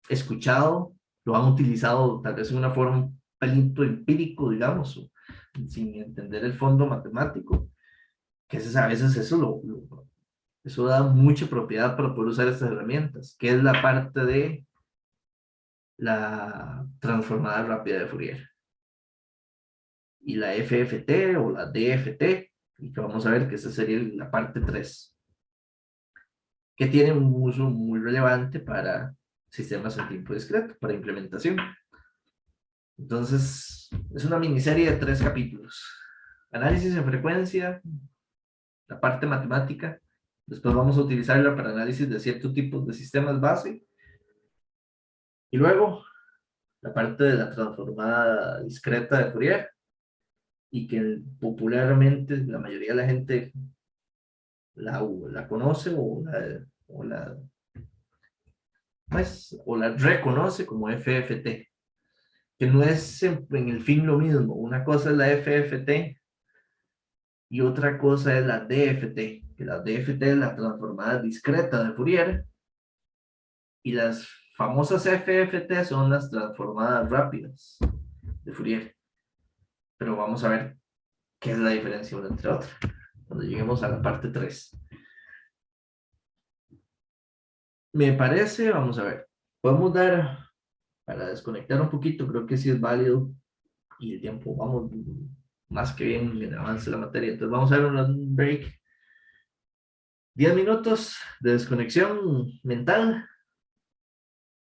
Speaker 2: escuchado, lo han utilizado tal vez en una forma un pelito empírico, digamos, o sin entender el fondo matemático, que a veces eso eso da mucha propiedad para poder usar estas herramientas, que es la parte de la transformada rápida de Fourier y la FFT o la DFT, y que vamos a ver que esa sería la parte 3, que tiene un uso muy relevante para sistemas en tiempo discreto, para implementación. Entonces, es una miniserie de 3 capítulos. Análisis en frecuencia, la parte matemática, después vamos a utilizarla para análisis de ciertos tipos de sistemas base, y luego la parte de la transformada discreta de Fourier, y que popularmente la mayoría de la gente la conoce o la reconoce como FFT, que no es en el fin lo mismo. Una cosa es la FFT y otra cosa es la DFT, que la DFT es la transformada discreta de Fourier, y las famosas FFT son las transformadas rápidas de Fourier. Pero vamos a ver qué es la diferencia una entre otra cuando lleguemos a la parte 3. Me parece, vamos a ver, podemos dar, para desconectar un poquito, creo que sí es válido, y el tiempo, vamos más que bien en avance la materia. Entonces vamos a dar un break, 10 minutos de desconexión mental,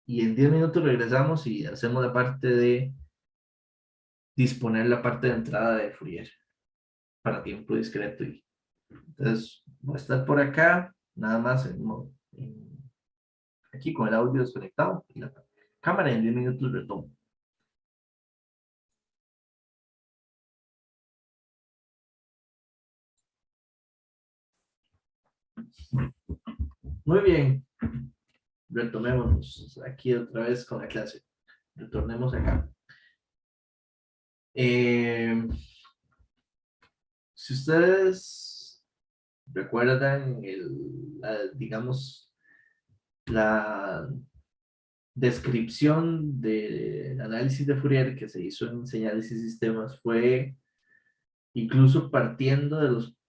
Speaker 2: y en 10 minutos regresamos y hacemos la parte de disponer la parte de entrada de Fourier para tiempo discreto. Entonces voy a estar por acá, nada más aquí con el audio desconectado y la cámara, en 10 minutos retomo. Muy bien, retomémonos aquí otra vez con la clase. Retornemos acá. Si ustedes recuerdan digamos, la descripción del análisis de Fourier que se hizo en señales y sistemas, fue incluso partiendo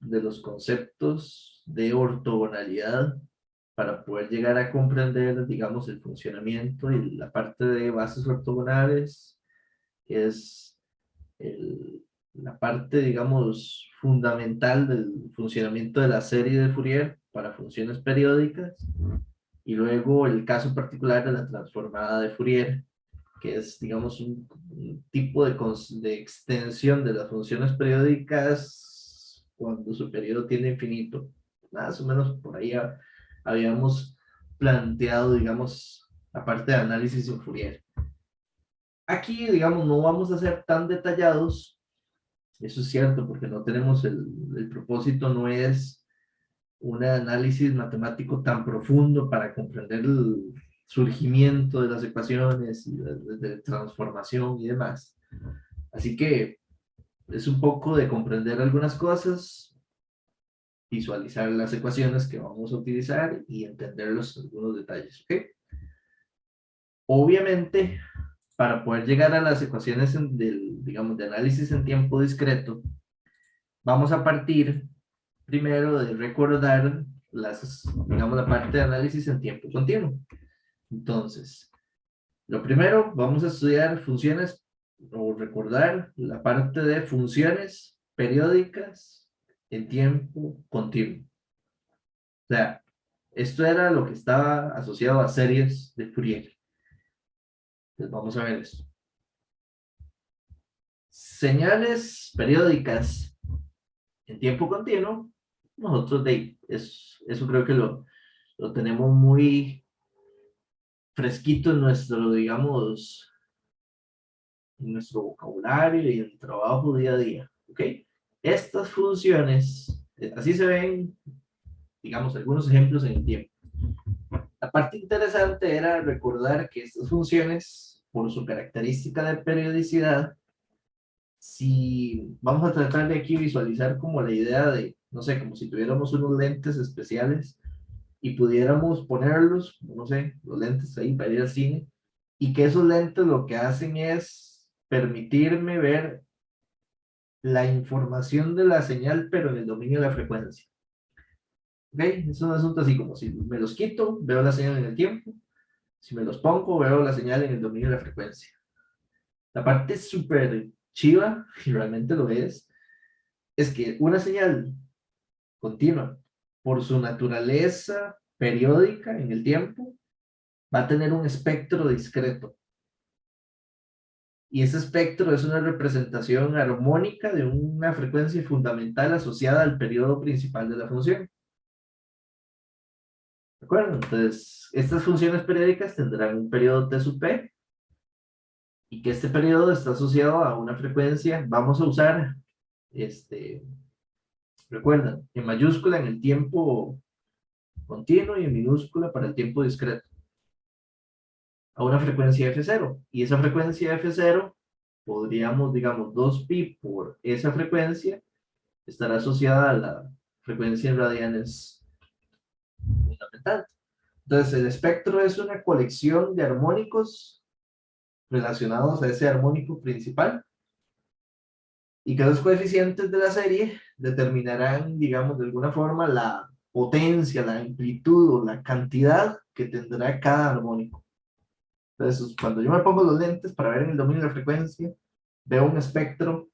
Speaker 2: de los conceptos de ortogonalidad para poder llegar a comprender, digamos, el funcionamiento y la parte de bases ortogonales, que es la parte, digamos, fundamental del funcionamiento de la serie de Fourier para funciones periódicas, y luego el caso particular de la transformada de Fourier, que es, digamos, un tipo de extensión de las funciones periódicas cuando su periodo tiene infinito. Más o menos por ahí habíamos planteado, digamos, la parte de análisis en Fourier. Aquí, digamos, no vamos a ser tan detallados, eso es cierto, porque no tenemos el propósito, no es un análisis matemático tan profundo para comprender el surgimiento de las ecuaciones y de transformación y demás. Así que es un poco de comprender algunas cosas, visualizar las ecuaciones que vamos a utilizar y entender algunos detalles, ¿ok? Obviamente, para poder llegar a las ecuaciones digamos, de análisis en tiempo discreto, vamos a partir primero de recordar digamos, la parte de análisis en tiempo continuo. Entonces, lo primero, vamos a estudiar funciones o recordar la parte de funciones periódicas en tiempo continuo. O sea, esto era lo que estaba asociado a series de Fourier. Entonces, vamos a ver esto. Señales periódicas en tiempo continuo, nosotros eso creo que lo tenemos muy fresquito en nuestro, digamos, en nuestro vocabulario y en el trabajo día a día, ¿ok? Estas funciones, así se ven, digamos, algunos ejemplos en el tiempo. La parte interesante era recordar que estas funciones, por su característica de periodicidad, si vamos a tratar de aquí visualizar como la idea de, no sé, como si tuviéramos unos lentes especiales y pudiéramos ponerlos, no sé, los lentes ahí para ir al cine, y que esos lentes lo que hacen es permitirme ver la información de la señal, pero en el dominio de la frecuencia. ¿Ok? Es un asunto así como si me los quito, veo la señal en el tiempo, si me los pongo, veo la señal en el dominio de la frecuencia. La parte súper chiva, y realmente lo es que una señal continua, por su naturaleza periódica en el tiempo, va a tener un espectro discreto. Y ese espectro es una representación armónica de una frecuencia fundamental asociada al periodo principal de la función. ¿De acuerdo? Entonces, estas funciones periódicas tendrán un periodo T sub P, y que este periodo está asociado a una frecuencia. Vamos a usar, recuerden, en mayúscula en el tiempo continuo y en minúscula para el tiempo discreto, a una frecuencia F0. Y esa frecuencia F0, podríamos, digamos, 2pi por esa frecuencia, estará asociada a la frecuencia en radianes fundamental. Entonces, el espectro es una colección de armónicos relacionados a ese armónico principal, y que los coeficientes de la serie determinarán, digamos, de alguna forma la potencia, la amplitud o la cantidad que tendrá cada armónico. Entonces, cuando yo me pongo los lentes para ver en el dominio de la frecuencia, veo un espectro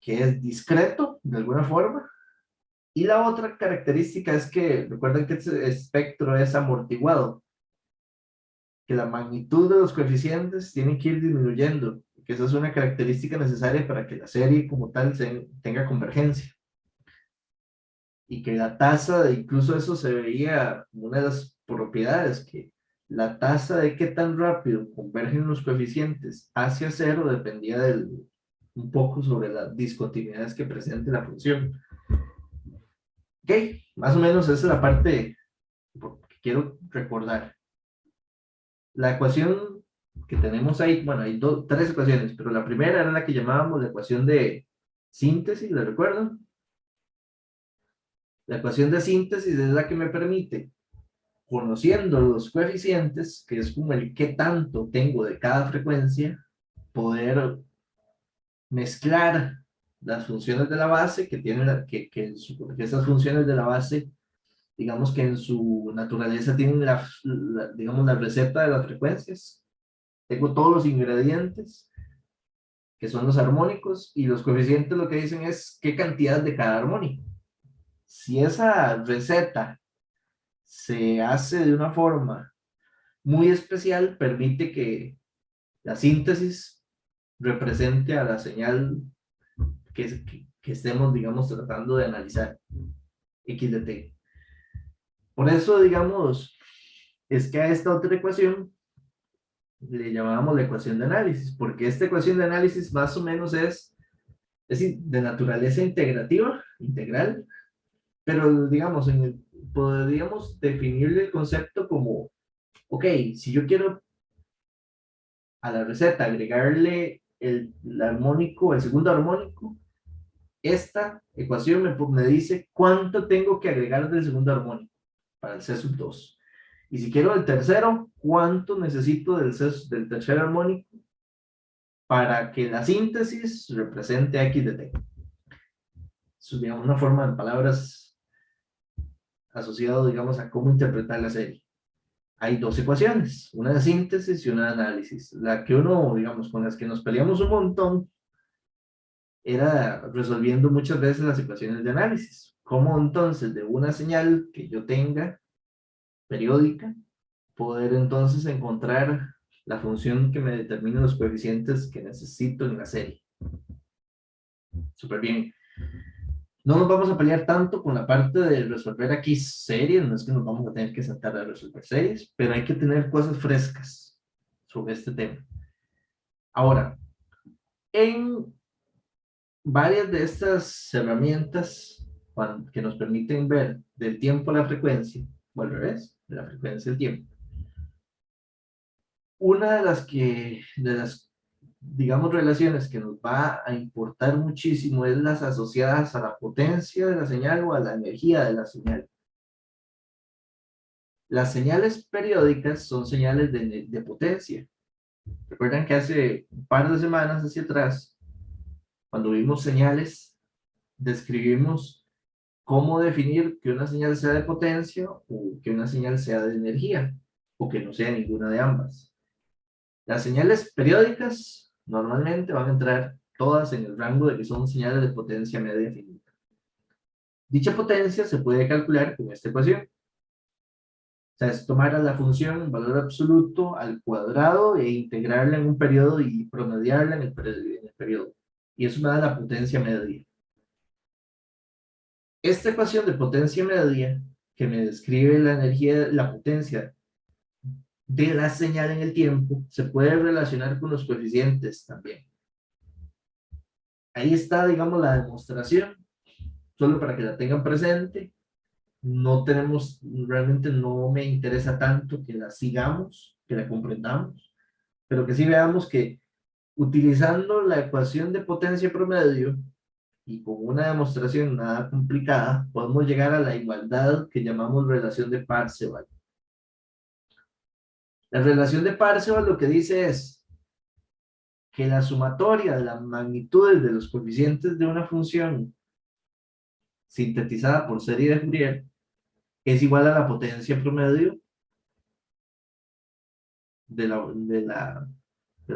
Speaker 2: que es discreto de alguna forma. Y la otra característica es que, recuerden que ese espectro es amortiguado, que la magnitud de los coeficientes tienen que ir disminuyendo, que esa es una característica necesaria para que la serie como tal tenga convergencia. Y que la tasa, incluso eso se veía como una de las propiedades, que la tasa de qué tan rápido convergen los coeficientes hacia cero dependía un poco sobre las discontinuidades que presente la función. Ok, más o menos esa es la parte que quiero recordar. La ecuación que tenemos ahí, bueno, hay tres ecuaciones, pero la primera era la que llamábamos la ecuación de síntesis, ¿la recuerdan? La ecuación de síntesis es la que me permite, conociendo los coeficientes, que es como el qué tanto tengo de cada frecuencia, poder mezclar las funciones de la base que tienen, que esas funciones de la base, digamos que en su naturaleza tienen digamos, la receta de las frecuencias. Tengo todos los ingredientes, que son los armónicos, y los coeficientes lo que dicen es qué cantidad de cada armónico. Si esa receta se hace de una forma muy especial, permite que la síntesis represente a la señal que estemos, digamos, tratando de analizar, x de t. Por eso, digamos, es que a esta otra ecuación le llamábamos la ecuación de análisis, porque esta ecuación de análisis más o menos es de naturaleza integrativa, integral, pero digamos, podríamos definirle el concepto como, ok, si yo quiero a la receta agregarle el armónico, el segundo armónico, esta ecuación me dice cuánto tengo que agregar del segundo armónico para el C sub 2. Y si quiero el tercero, ¿cuánto necesito del tercer armónico para que la síntesis represente X de T? Eso es, digamos, una forma de palabras asociado, digamos, a cómo interpretar la serie. Hay dos ecuaciones, una de síntesis y una de análisis. La que uno, digamos, con las que nos peleamos un montón, era resolviendo muchas veces las ecuaciones de análisis. ¿Cómo entonces de una señal que yo tenga periódica, poder entonces encontrar la función que me determine los coeficientes que necesito en la serie? Súper bien. No nos vamos a pelear tanto con la parte de resolver aquí series, no es que nos vamos a tener que sentar a resolver series, pero hay que tener cosas frescas sobre este tema. Ahora, en varias de estas herramientas que nos permiten ver del tiempo a la frecuencia, o al revés, de la frecuencia al tiempo, una de las, digamos, relaciones que nos va a importar muchísimo es las asociadas a la potencia de la señal o a la energía de la señal. Las señales periódicas son señales de potencia. Recuerdan que hace un par de semanas hacia atrás, cuando vimos señales, describimos cómo definir que una señal sea de potencia o que una señal sea de energía, o que no sea ninguna de ambas. Las señales periódicas normalmente van a entrar todas en el rango de que son señales de potencia media finita. Dicha potencia se puede calcular con esta ecuación. O sea, es tomar a la función en valor absoluto al cuadrado e integrarla en un periodo y promediarla en el periodo. Y eso me da la potencia media. Esta ecuación de potencia media, que me describe la energía, la potencia de la señal en el tiempo, se puede relacionar con los coeficientes también. Ahí está, digamos, la demostración, solo para que la tengan presente. No tenemos, realmente no me interesa tanto que la sigamos, que la comprendamos, pero que sí veamos que utilizando la ecuación de potencia promedio y con una demostración nada complicada, podemos llegar a la igualdad que llamamos relación de Parseval. La relación de Parseval lo que dice es que la sumatoria de las magnitudes de los coeficientes de una función sintetizada por serie de Fourier es igual a la potencia promedio de la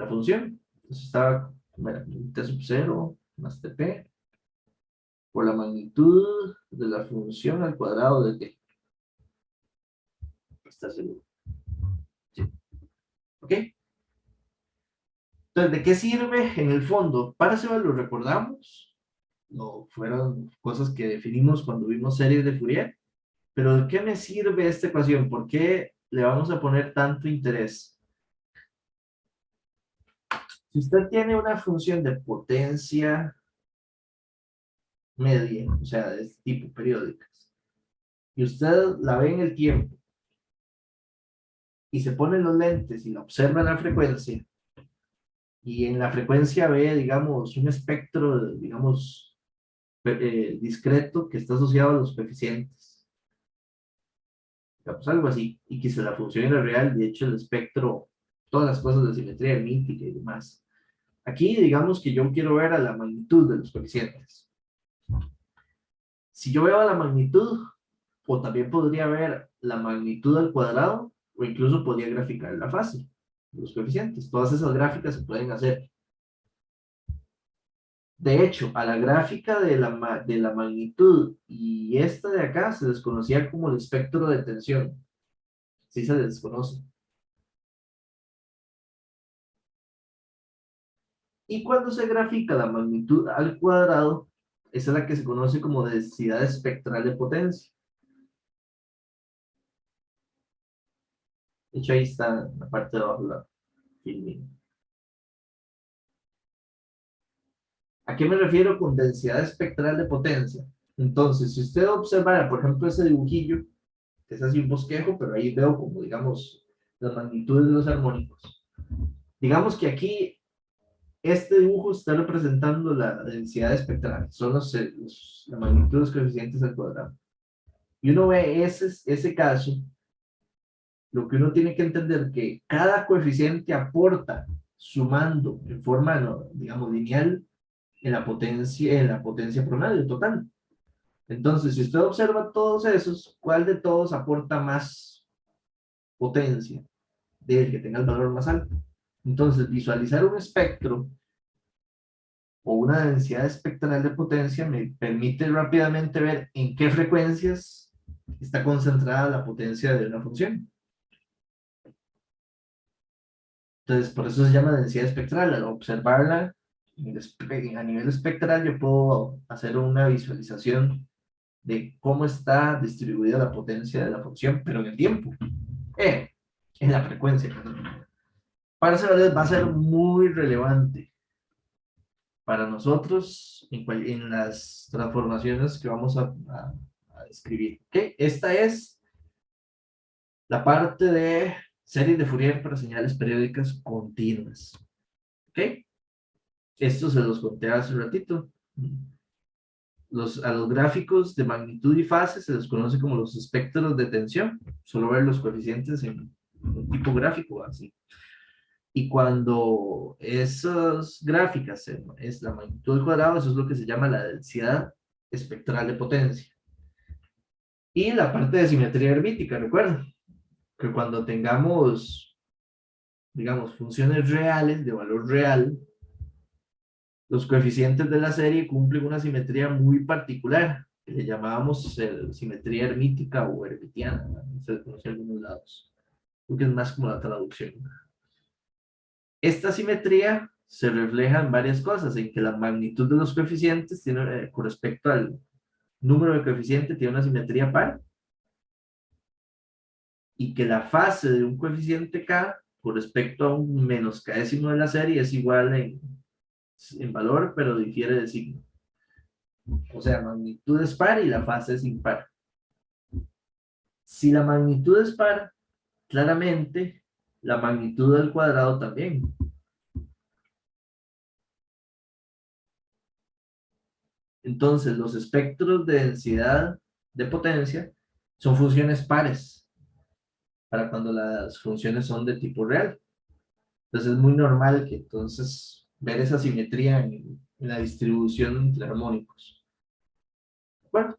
Speaker 2: función. Entonces está, bueno, t sub 0 más tp por la magnitud de la función al cuadrado de t. ¿Estás seguro? Sí. ¿Ok? Entonces, ¿de qué sirve en el fondo? Parseval lo recordamos, no fueron cosas que definimos cuando vimos series de Fourier, pero ¿de qué me sirve esta ecuación? ¿Por qué le vamos a poner tanto interés? Si usted tiene una función de potencia media, o sea, de este tipo, periódicas, y usted la ve en el tiempo, y se pone los lentes y la observa en la frecuencia, y en la frecuencia ve, digamos, un espectro, digamos, discreto que está asociado a los coeficientes. Digamos, algo así, y que si la función era real, de hecho el espectro, todas las cosas de simetría mítica y demás. Aquí, digamos que yo quiero ver a la magnitud de los coeficientes. Si yo veo a la magnitud, o también podría ver la magnitud al cuadrado, o incluso podría graficar la fase de los coeficientes. Todas esas gráficas se pueden hacer. De hecho, a la gráfica de la magnitud y esta de acá se les conocía como el espectro de tensión. Sí se les desconoce. Y cuando se grafica la magnitud al cuadrado, esa es la que se conoce como densidad espectral de potencia. De hecho, ahí está en la parte de abajo la filmina. ¿A qué me refiero con densidad espectral de potencia? Entonces, si usted observara, por ejemplo, ese dibujillo, que es así un bosquejo, pero ahí veo como, digamos, las magnitudes de los armónicos. Digamos que aquí, este dibujo está representando la densidad espectral, son la magnitud de los coeficientes al cuadrado. Y uno ve ese caso, lo que uno tiene que entender que cada coeficiente aporta sumando en forma, digamos, lineal en la potencia promedio total. Entonces, si usted observa todos esos, ¿cuál de todos aporta más potencia? Del que tenga el valor más alto. Entonces, visualizar un espectro o una densidad espectral de potencia me permite rápidamente ver en qué frecuencias está concentrada la potencia de una función. Entonces, por eso se llama densidad espectral. Al observarla a nivel espectral, yo puedo hacer una visualización de cómo está distribuida la potencia de la función, pero en el tiempo, en la frecuencia. Para eso va a ser muy relevante para nosotros en las transformaciones que vamos a describir. ¿Okay? Esta es la parte de series de Fourier para señales periódicas continuas. ¿Ok? Esto se los conté hace un ratito. A los gráficos de magnitud y fase se les conoce como los espectros de tensión. Solo ver los coeficientes en un tipo gráfico así. Y cuando esas gráficas es la magnitud al cuadrado, eso es lo que se llama la densidad espectral de potencia. Y la parte de simetría hermítica, recuerden que cuando tengamos, digamos, funciones reales de valor real, los coeficientes de la serie cumplen una simetría muy particular, que le llamábamos simetría hermítica o hermitiana, ¿no? Se conoce en algunos lados, porque es más como la traducción. Esta simetría se refleja en varias cosas, en que la magnitud de los coeficientes tiene, con respecto al número de coeficientes tiene una simetría par, y que la fase de un coeficiente k con respecto a un menos késimo de la serie es igual en valor, pero difiere de signo. O sea, magnitud es par y la fase es impar. Si la magnitud es par, claramente la magnitud al cuadrado también. Entonces, los espectros de densidad de potencia son funciones pares para cuando las funciones son de tipo real. Entonces, es muy normal que entonces ver esa simetría en la distribución entre armónicos. ¿De acuerdo?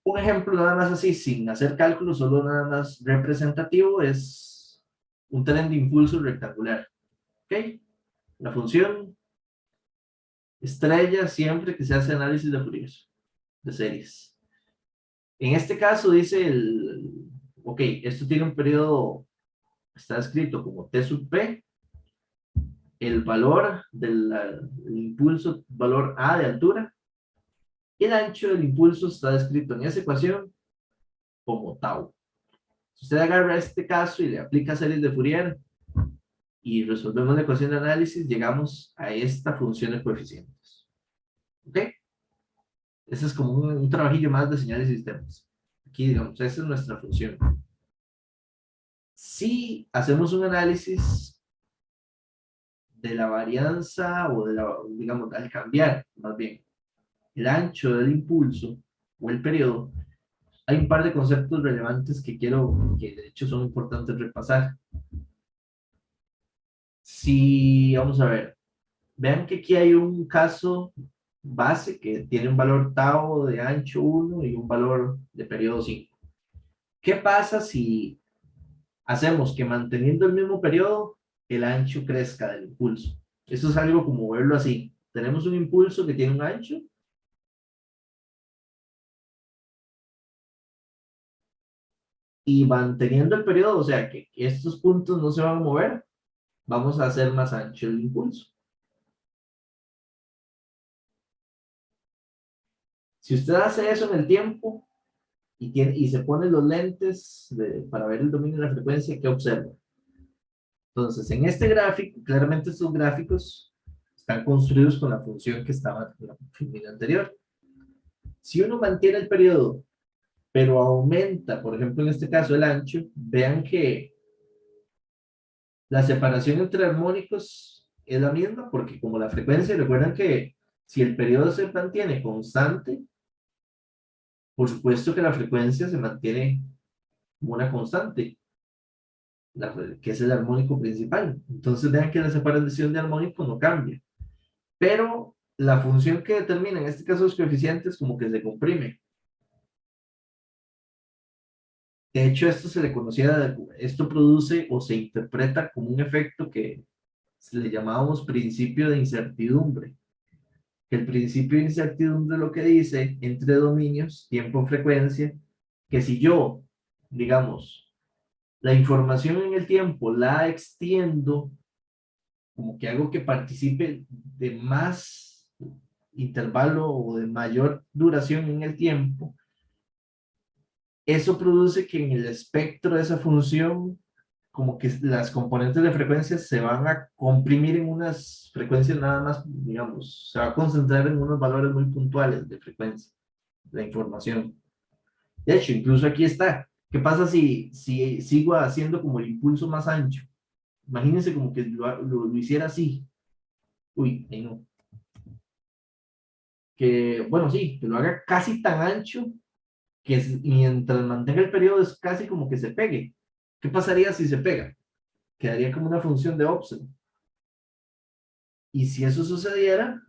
Speaker 2: Un ejemplo nada más así, sin hacer cálculos, solo nada más representativo, es un tren de impulso rectangular. ¿Ok? La función estrella siempre que se hace análisis de Fourier, de series. En este caso dice ok, esto tiene un periodo, está escrito como T sub P, el valor del impulso, valor A de altura, y el ancho del impulso está descrito en esa ecuación como tau. Si usted agarra este caso y le aplica series de Fourier y resolvemos la ecuación de análisis, llegamos a esta función de coeficientes. ¿Ok? Ese es como un trabajillo más de señales y sistemas. Aquí, digamos, esa es nuestra función. Si hacemos un análisis de la varianza o de la, digamos, al cambiar, más bien, el ancho del impulso o el periodo, hay un par de conceptos relevantes que que de hecho son importantes repasar. Si, vamos a ver, vean que aquí hay un caso base que tiene un valor tau de ancho 1 y un valor de periodo 5. ¿Qué pasa si hacemos que manteniendo el mismo periodo, el ancho crezca del impulso? Eso es algo como verlo así. Tenemos un impulso que tiene un ancho y manteniendo el periodo, o sea que estos puntos no se van a mover, vamos a hacer más ancho el impulso. Si usted hace eso en el tiempo y se pone los lentes para ver el dominio de la frecuencia, ¿qué observa? Entonces, en este gráfico, claramente estos gráficos están construidos con la función que estaba en la figura anterior. Si uno mantiene el periodo, pero aumenta, por ejemplo, en este caso el ancho, vean que la separación entre armónicos es la misma, porque como la frecuencia, recuerdan que si el periodo se mantiene constante, por supuesto que la frecuencia se mantiene como una constante, que es el armónico principal. Entonces vean que la separación de armónico no cambia. Pero la función que determina, en este caso los coeficientes, como que se comprime. De hecho, esto se le conocía, esto produce o se interpreta como un efecto que le llamábamos principio de incertidumbre. Que el principio de incertidumbre lo que dice entre dominios, tiempo, frecuencia, que si yo, digamos, la información en el tiempo la extiendo, como que hago que participe de más intervalo o de mayor duración en el tiempo, eso produce que en el espectro de esa función, como que las componentes de frecuencias se van a comprimir en unas frecuencias nada más, digamos, se va a concentrar en unos valores muy puntuales de frecuencia, de información. De hecho, incluso aquí está. ¿Qué pasa si sigo haciendo como el impulso más ancho? Imagínense como que lo hiciera así. Uy, ahí no. Que, bueno, sí, que lo haga casi tan ancho que mientras mantenga el periodo es casi como que se pegue. ¿Qué pasaría si se pega? Quedaría como una función de offset. Y si eso sucediera,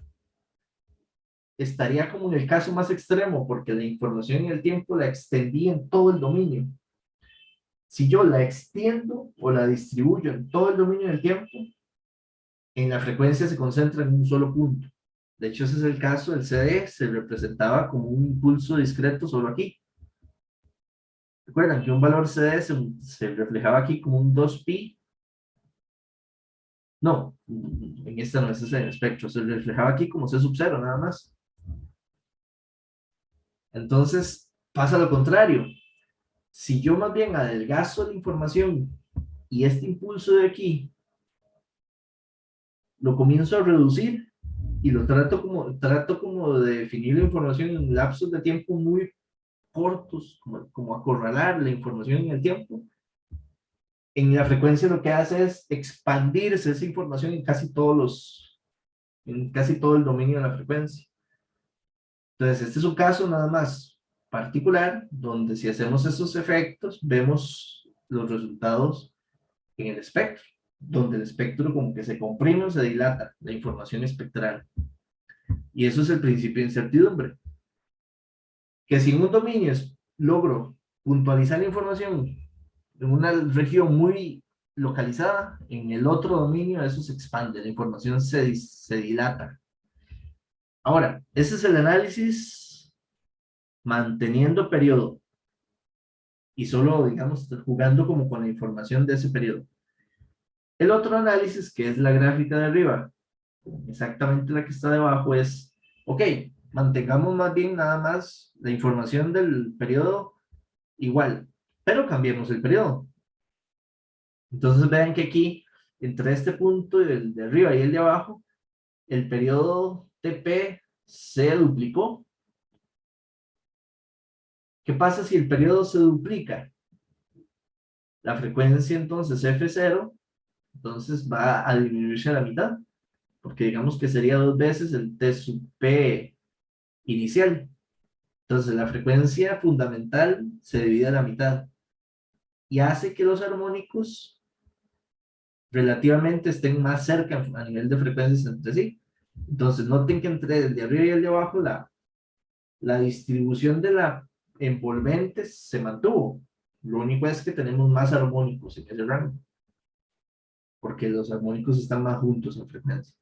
Speaker 2: estaría como en el caso más extremo, porque la información en el tiempo la extendí en todo el dominio. Si yo la extiendo o la distribuyo en todo el dominio del tiempo, en la frecuencia se concentra en un solo punto. De hecho, ese es el caso del CD, se representaba como un impulso discreto solo aquí. Recuerdan que un valor CD se reflejaba aquí como un 2pi. No, en esta no, este es en el espectro, se reflejaba aquí como C sub 0 nada más. Entonces, pasa lo contrario. Si yo más bien adelgazo la información y este impulso de aquí lo comienzo a reducir y lo trato como de definir la información en lapsos de tiempo muy cortos, como acorralar la información en el tiempo, en la frecuencia lo que hace es expandirse esa información en casi todo el dominio de la frecuencia. Entonces, este es un caso nada más particular, donde si hacemos esos efectos, vemos los resultados en el espectro, donde el espectro como que se comprime o se dilata, la información espectral. Y eso es el principio de incertidumbre. Que si en un dominio logro puntualizar la información en una región muy localizada, en el otro dominio eso se expande, la información se dilata. Ahora, ese es el análisis manteniendo periodo y solo, digamos, jugando como con la información de ese periodo. El otro análisis, que es la gráfica de arriba, exactamente la que está debajo, es, ok, mantengamos más bien nada más la información del periodo igual, pero cambiemos el periodo. Entonces vean que aquí, entre este punto y el de arriba y el de abajo, el periodo TP se duplicó. ¿Qué pasa si el periodo se duplica? La frecuencia entonces F0, entonces va a disminuirse a la mitad, porque digamos que sería 2 veces el T sub P inicial. Entonces la frecuencia fundamental se divide a la mitad y hace que los armónicos relativamente estén más cerca a nivel de frecuencias entre sí. Entonces noten que entre el de arriba y el de abajo la distribución de la envolvente se mantuvo. Lo único es que tenemos más armónicos en ese rango, porque los armónicos están más juntos en frecuencia.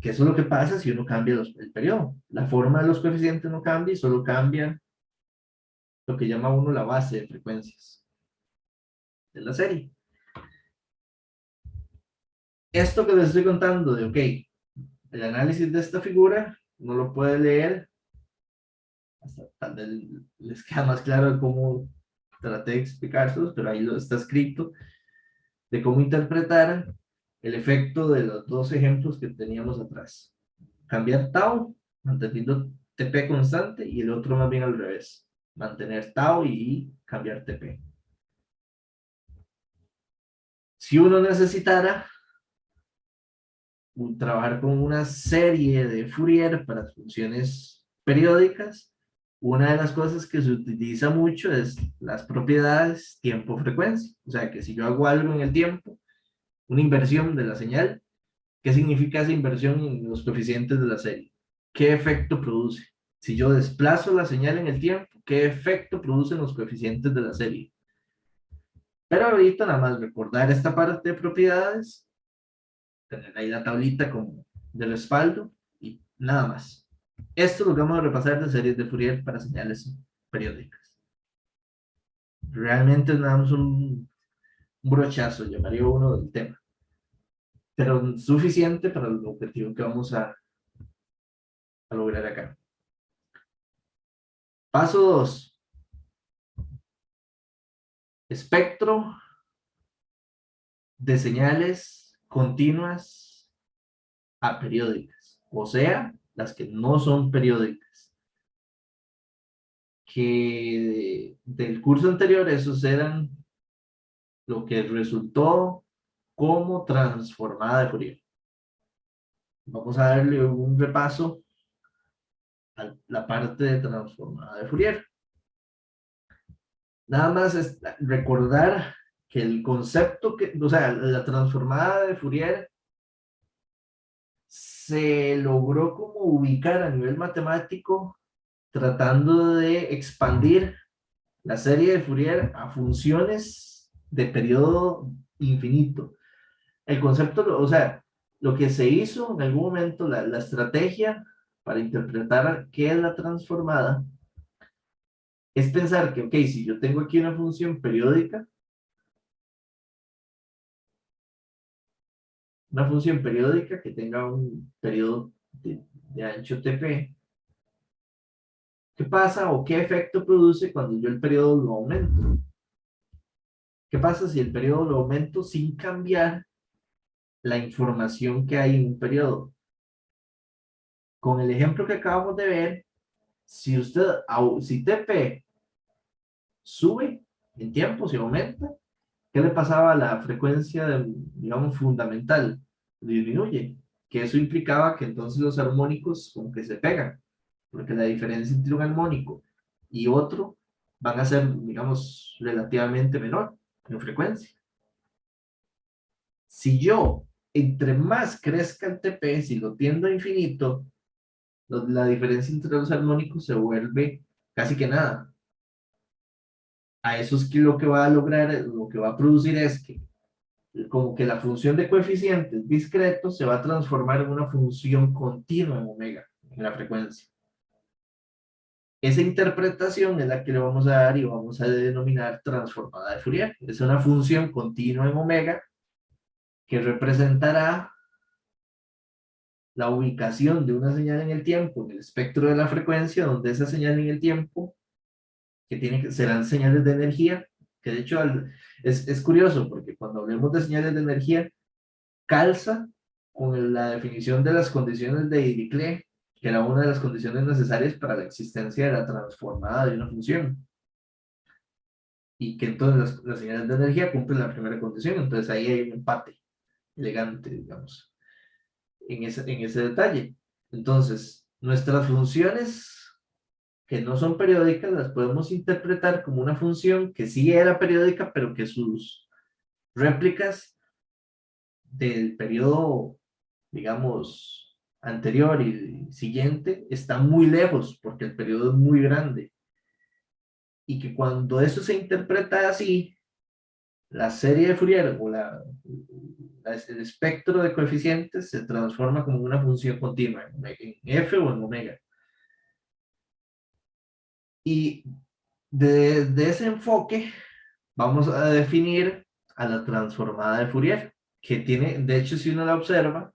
Speaker 2: Que eso es lo que pasa si uno cambia el periodo. La forma de los coeficientes no cambia y solo cambia lo que llama uno la base de frecuencias de la serie. Esto que les estoy contando de, ok, el análisis de esta figura, uno lo puede leer, hasta tal vez les queda más claro cómo traté de explicárselos, pero ahí lo está escrito, de cómo interpretar el efecto de los dos ejemplos que teníamos atrás. Cambiar tau, manteniendo TP constante, y el otro más bien al revés, mantener tau y cambiar TP. Si uno necesitara trabajar con una serie de Fourier para funciones periódicas, Una de las cosas que se utiliza mucho es las propiedades tiempo-frecuencia. O sea, que si yo hago algo en el tiempo, una inversión de la señal, ¿qué significa esa inversión en los coeficientes de la serie? ¿Qué efecto produce? Si yo desplazo la señal en el tiempo, ¿qué efecto producen los coeficientes de la serie? Pero ahorita nada más recordar esta parte de propiedades, tener ahí la tablita como de respaldo y nada más. Esto lo que vamos a repasar de series de Fourier para señales periódicas. Realmente es nada más un brochazo, llamaría uno del tema, pero suficiente para el objetivo que vamos a lograr acá. Paso 2. Espectro de señales continuas a periódicas, o sea, las que no son periódicas. Que del curso anterior, esos eran lo que resultó como transformada de Fourier. Vamos a darle un repaso a la parte de transformada de Fourier. Nada más es recordar que el concepto o sea, la transformada de Fourier se logró como ubicar a nivel matemático tratando de expandir la serie de Fourier a funciones de periodo infinito. El concepto, o sea, lo que se hizo en algún momento, la estrategia para interpretar qué es la transformada, es pensar que, ok, si yo tengo aquí una función periódica, que tenga un periodo de ancho TP, ¿qué pasa o qué efecto produce cuando yo el periodo lo aumento? ¿Qué pasa si el periodo lo aumento sin cambiar la información que hay en un periodo? Con el ejemplo que acabamos de ver, si TP sube en tiempo, si aumenta, ¿qué le pasaba a la frecuencia, digamos, fundamental? Disminuye, que eso implicaba que entonces los armónicos como que se pegan, porque la diferencia entre un armónico y otro van a ser, digamos, relativamente menor en frecuencia. Si yo, entre más crezca el TP, si lo tiendo a infinito, la diferencia entre los armónicos se vuelve casi que nada. A eso es que lo que va a lograr, lo que va a producir es que como que la función de coeficientes discretos se va a transformar en una función continua en omega, en la frecuencia. Esa interpretación es la que le vamos a dar y vamos a denominar transformada de Fourier. Es una función continua en omega que representará la ubicación de una señal en el tiempo, en el espectro de la frecuencia, donde esa señal en el tiempo, serán señales de energía, que de hecho es curioso, porque cuando hablemos de señales de energía, calza con la definición de las condiciones de Dirichlet, que era una de las condiciones necesarias para la existencia de la transformada de una función. Y que entonces las señales de energía cumplen la primera condición, entonces ahí hay un empate elegante, digamos, en ese detalle. Entonces, nuestras funciones que no son periódicas las podemos interpretar como una función que sí era periódica, pero que sus réplicas del periodo, digamos, anterior y siguiente están muy lejos porque el periodo es muy grande. Y que cuando eso se interpreta así, la serie de Fourier o el espectro de coeficientes se transforma como una función continua en f o en omega. Y de ese enfoque vamos a definir a la transformada de Fourier, que tiene, de hecho, si uno la observa,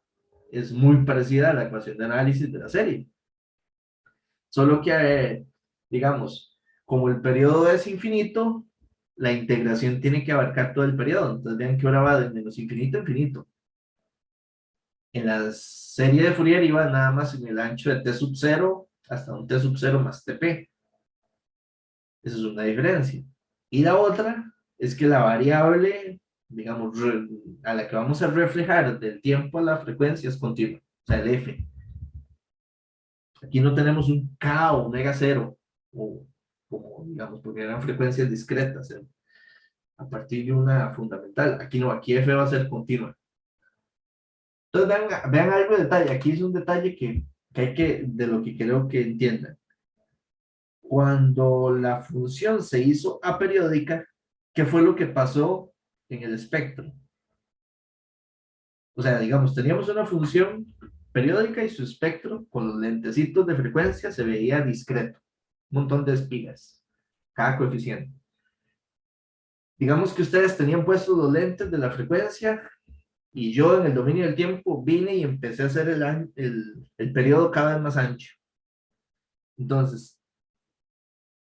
Speaker 2: es muy parecida a la ecuación de análisis de la serie. Solo que, digamos, como el periodo es infinito, la integración tiene que abarcar todo el periodo. Entonces vean que ahora va de menos infinito a infinito. En la serie de Fourier iba nada más en el ancho de t sub 0 hasta un t sub 0 más tp. Esa es una diferencia. Y la otra es que la variable, digamos, a la que vamos a reflejar del tiempo a la frecuencia es continua, o sea, el f. Aquí no tenemos un k o omega 0, o como digamos, porque eran frecuencias discretas, a partir de una fundamental. Aquí no, aquí F va a ser continua. Entonces vean algo de detalle, aquí es un detalle que hay que, de lo que creo que entiendan. Cuando la función se hizo aperiódica, ¿qué fue lo que pasó en el espectro? O sea, digamos, teníamos una función periódica y su espectro con los lentecitos de frecuencia se veía discreto, un montón de espigas, cada coeficiente. Digamos que ustedes tenían puestos los lentes de la frecuencia y yo en el dominio del tiempo vine y empecé a hacer el periodo cada vez más ancho. Entonces,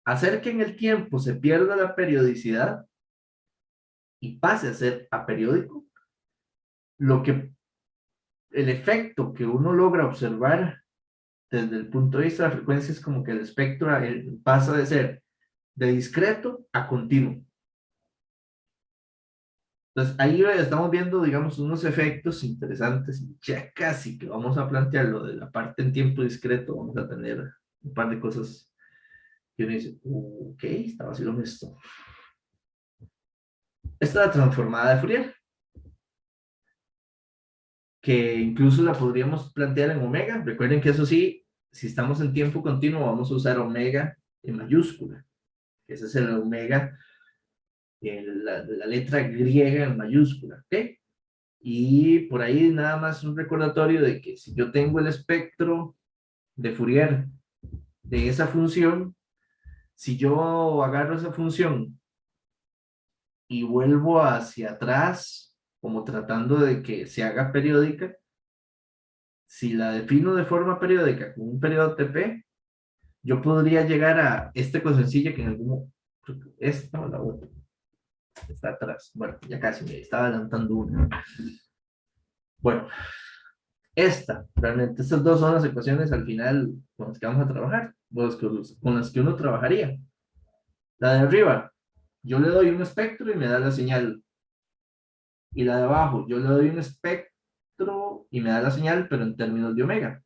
Speaker 2: hacer que en el tiempo se pierda la periodicidad y pase a ser aperiódico, lo que el efecto que uno logra observar desde el punto de vista de la frecuencia es como que el espectro pasa de ser de discreto a continuo. Entonces ahí estamos viendo, digamos, unos efectos interesantes y ya casi que vamos a plantear lo de la parte en tiempo discreto, vamos a tener un par de cosas que uno dice, ok, estaba haciendo esto. Esta es la transformada de Fourier, que incluso la podríamos plantear en omega. Recuerden que eso sí, si estamos en tiempo continuo, vamos a usar omega en mayúscula. Ese es el omega, la letra griega en mayúscula, ¿ok? Y por ahí nada más un recordatorio de que si yo tengo el espectro de Fourier de esa función, si yo agarro esa función y vuelvo hacia atrás, como tratando de que se haga periódica, si la defino de forma periódica con un periodo TP, yo podría llegar a esta cosencilla que en algún esta o la otra está atrás. Bueno, ya casi me estaba adelantando una. Bueno, realmente estas dos son las ecuaciones al final con las que vamos a trabajar, con las que uno trabajaría. La de arriba, yo le doy un espectro y me da la señal. Y la de abajo, yo le doy un espectro y me da la señal, pero en términos de omega.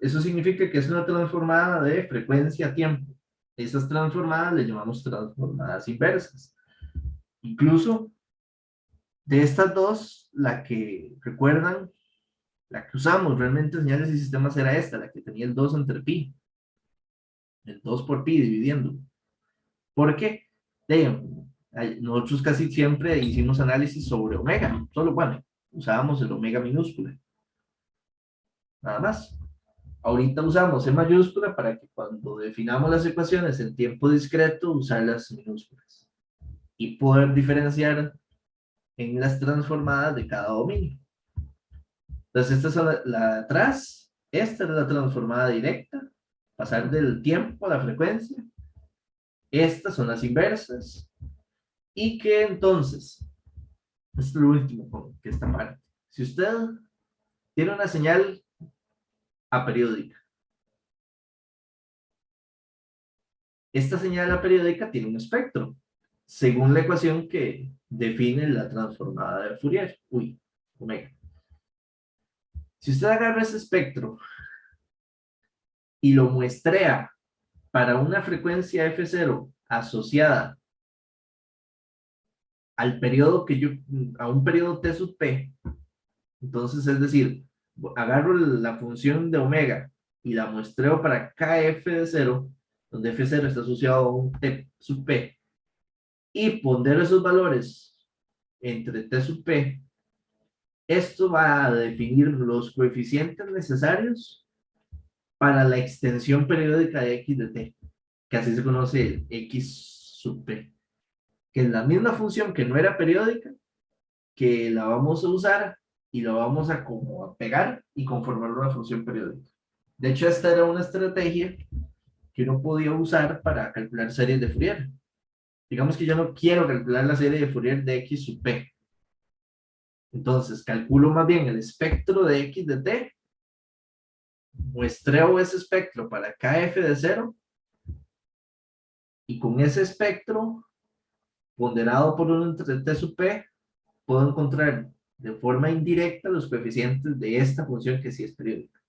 Speaker 2: Eso significa que es una transformada de frecuencia a tiempo. Esas transformadas le llamamos transformadas inversas. Incluso de estas dos, la que recuerdan, la que usamos realmente en señales y sistemas era esta, la que tenía el 2 entre pi, el 2 por pi dividiendo. ¿Por qué? Nosotros casi siempre hicimos análisis sobre omega, solo bueno, usábamos el omega minúscula, nada más. Ahorita usamos E mayúscula para que cuando definamos las ecuaciones en tiempo discreto, usar las minúsculas y poder diferenciar en las transformadas de cada dominio. Entonces, esta es la de atrás, esta es la transformada directa, pasar del tiempo a la frecuencia. Estas son las inversas. Y que entonces, esto es lo último con que esta parte. Si usted tiene una señal aperiódica, esta señal aperiódica tiene un espectro, según la ecuación que define la transformada de Fourier. Uy, omega. Si usted agarra ese espectro y lo muestrea para una frecuencia F0 asociada al periodo a un periodo T sub P, entonces es decir, agarro la función de omega y la muestreo para KF de 0, donde F0 está asociado a un T sub P, y pondero esos valores entre T sub P, esto va a definir los coeficientes necesarios para la extensión periódica de X de T, que así se conoce X sub P, que es la misma función que no era periódica, que la vamos a usar y la vamos a como a pegar y conformar una función periódica. De hecho, esta era una estrategia que uno podía usar para calcular series de Fourier. Digamos que yo no quiero calcular la serie de Fourier de X sub P. Entonces, calculo más bien el espectro de X de T, muestreo ese espectro para KF de 0, y con ese espectro, ponderado por 1 entre T sub P, puedo encontrar de forma indirecta los coeficientes de esta función que sí es periódica.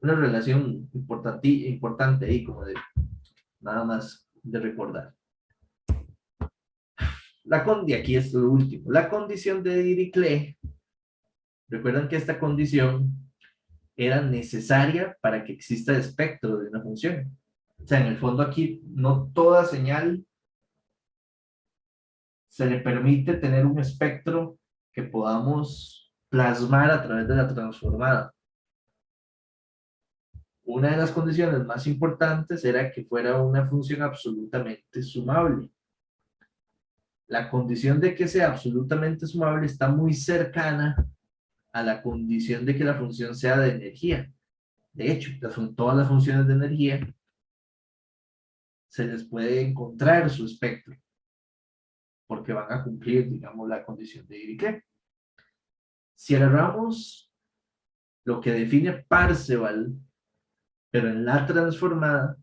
Speaker 2: Una relación importante ahí, como de nada más de recordar. Aquí es lo último. La condición de Dirichlet, recuerdan que esta condición era necesaria para que exista el espectro de una función. O sea, en el fondo aquí no toda señal se le permite tener un espectro que podamos plasmar a través de la transformada. Una de las condiciones más importantes era que fuera una función absolutamente sumable. La condición de que sea absolutamente sumable está muy cercana a la condición de que la función sea de energía. De hecho, todas las funciones de energía se les puede encontrar su espectro, porque van a cumplir, digamos, la condición de Dirichlet. Si agarramos lo que define Parseval, pero en la transformada,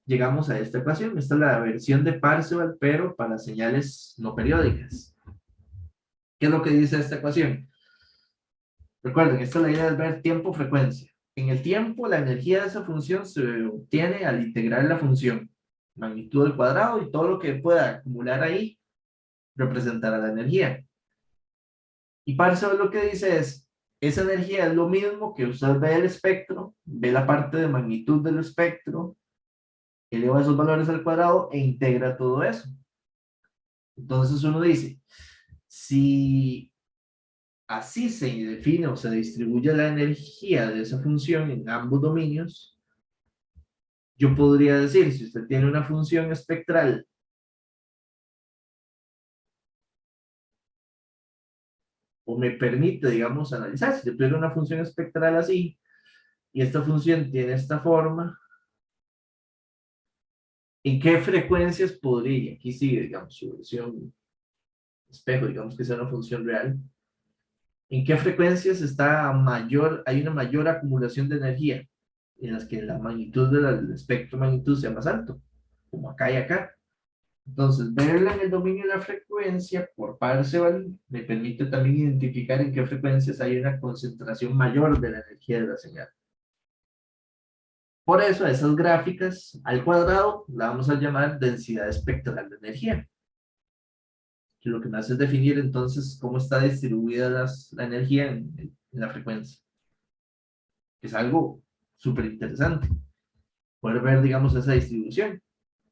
Speaker 2: llegamos a esta ecuación. Esta es la versión de Parseval, pero para señales no periódicas. ¿Qué es lo que dice esta ecuación? Recuerden, esta es la idea de ver tiempo-frecuencia. En el tiempo, la energía de esa función se obtiene al integrar la función, magnitud al cuadrado, y todo lo que pueda acumular ahí representará la energía. Y Parseval lo que dice es, esa energía es lo mismo que usted ve el espectro, ve la parte de magnitud del espectro, eleva esos valores al cuadrado e integra todo eso. Entonces uno dice, si así se define o se distribuye la energía de esa función en ambos dominios, yo podría decir, si usted tiene una función espectral o me permite, digamos, analizar, si yo tuviera una función espectral así, y esta función tiene esta forma, ¿en qué frecuencias podría? Aquí sigue, digamos, su versión espejo, digamos que sea una función real. ¿En qué frecuencias hay una mayor acumulación de energía? En las que la magnitud del espectro magnitud sea más alto, como acá y acá. Entonces, verla en el dominio de la frecuencia por Parseval me permite también identificar en qué frecuencias hay una concentración mayor de la energía de la señal. Por eso, a esas gráficas al cuadrado la vamos a llamar densidad espectral de energía. Que lo que me hace es definir entonces cómo está distribuida la energía en la frecuencia. Que es algo súper interesante. Poder ver, digamos, esa distribución.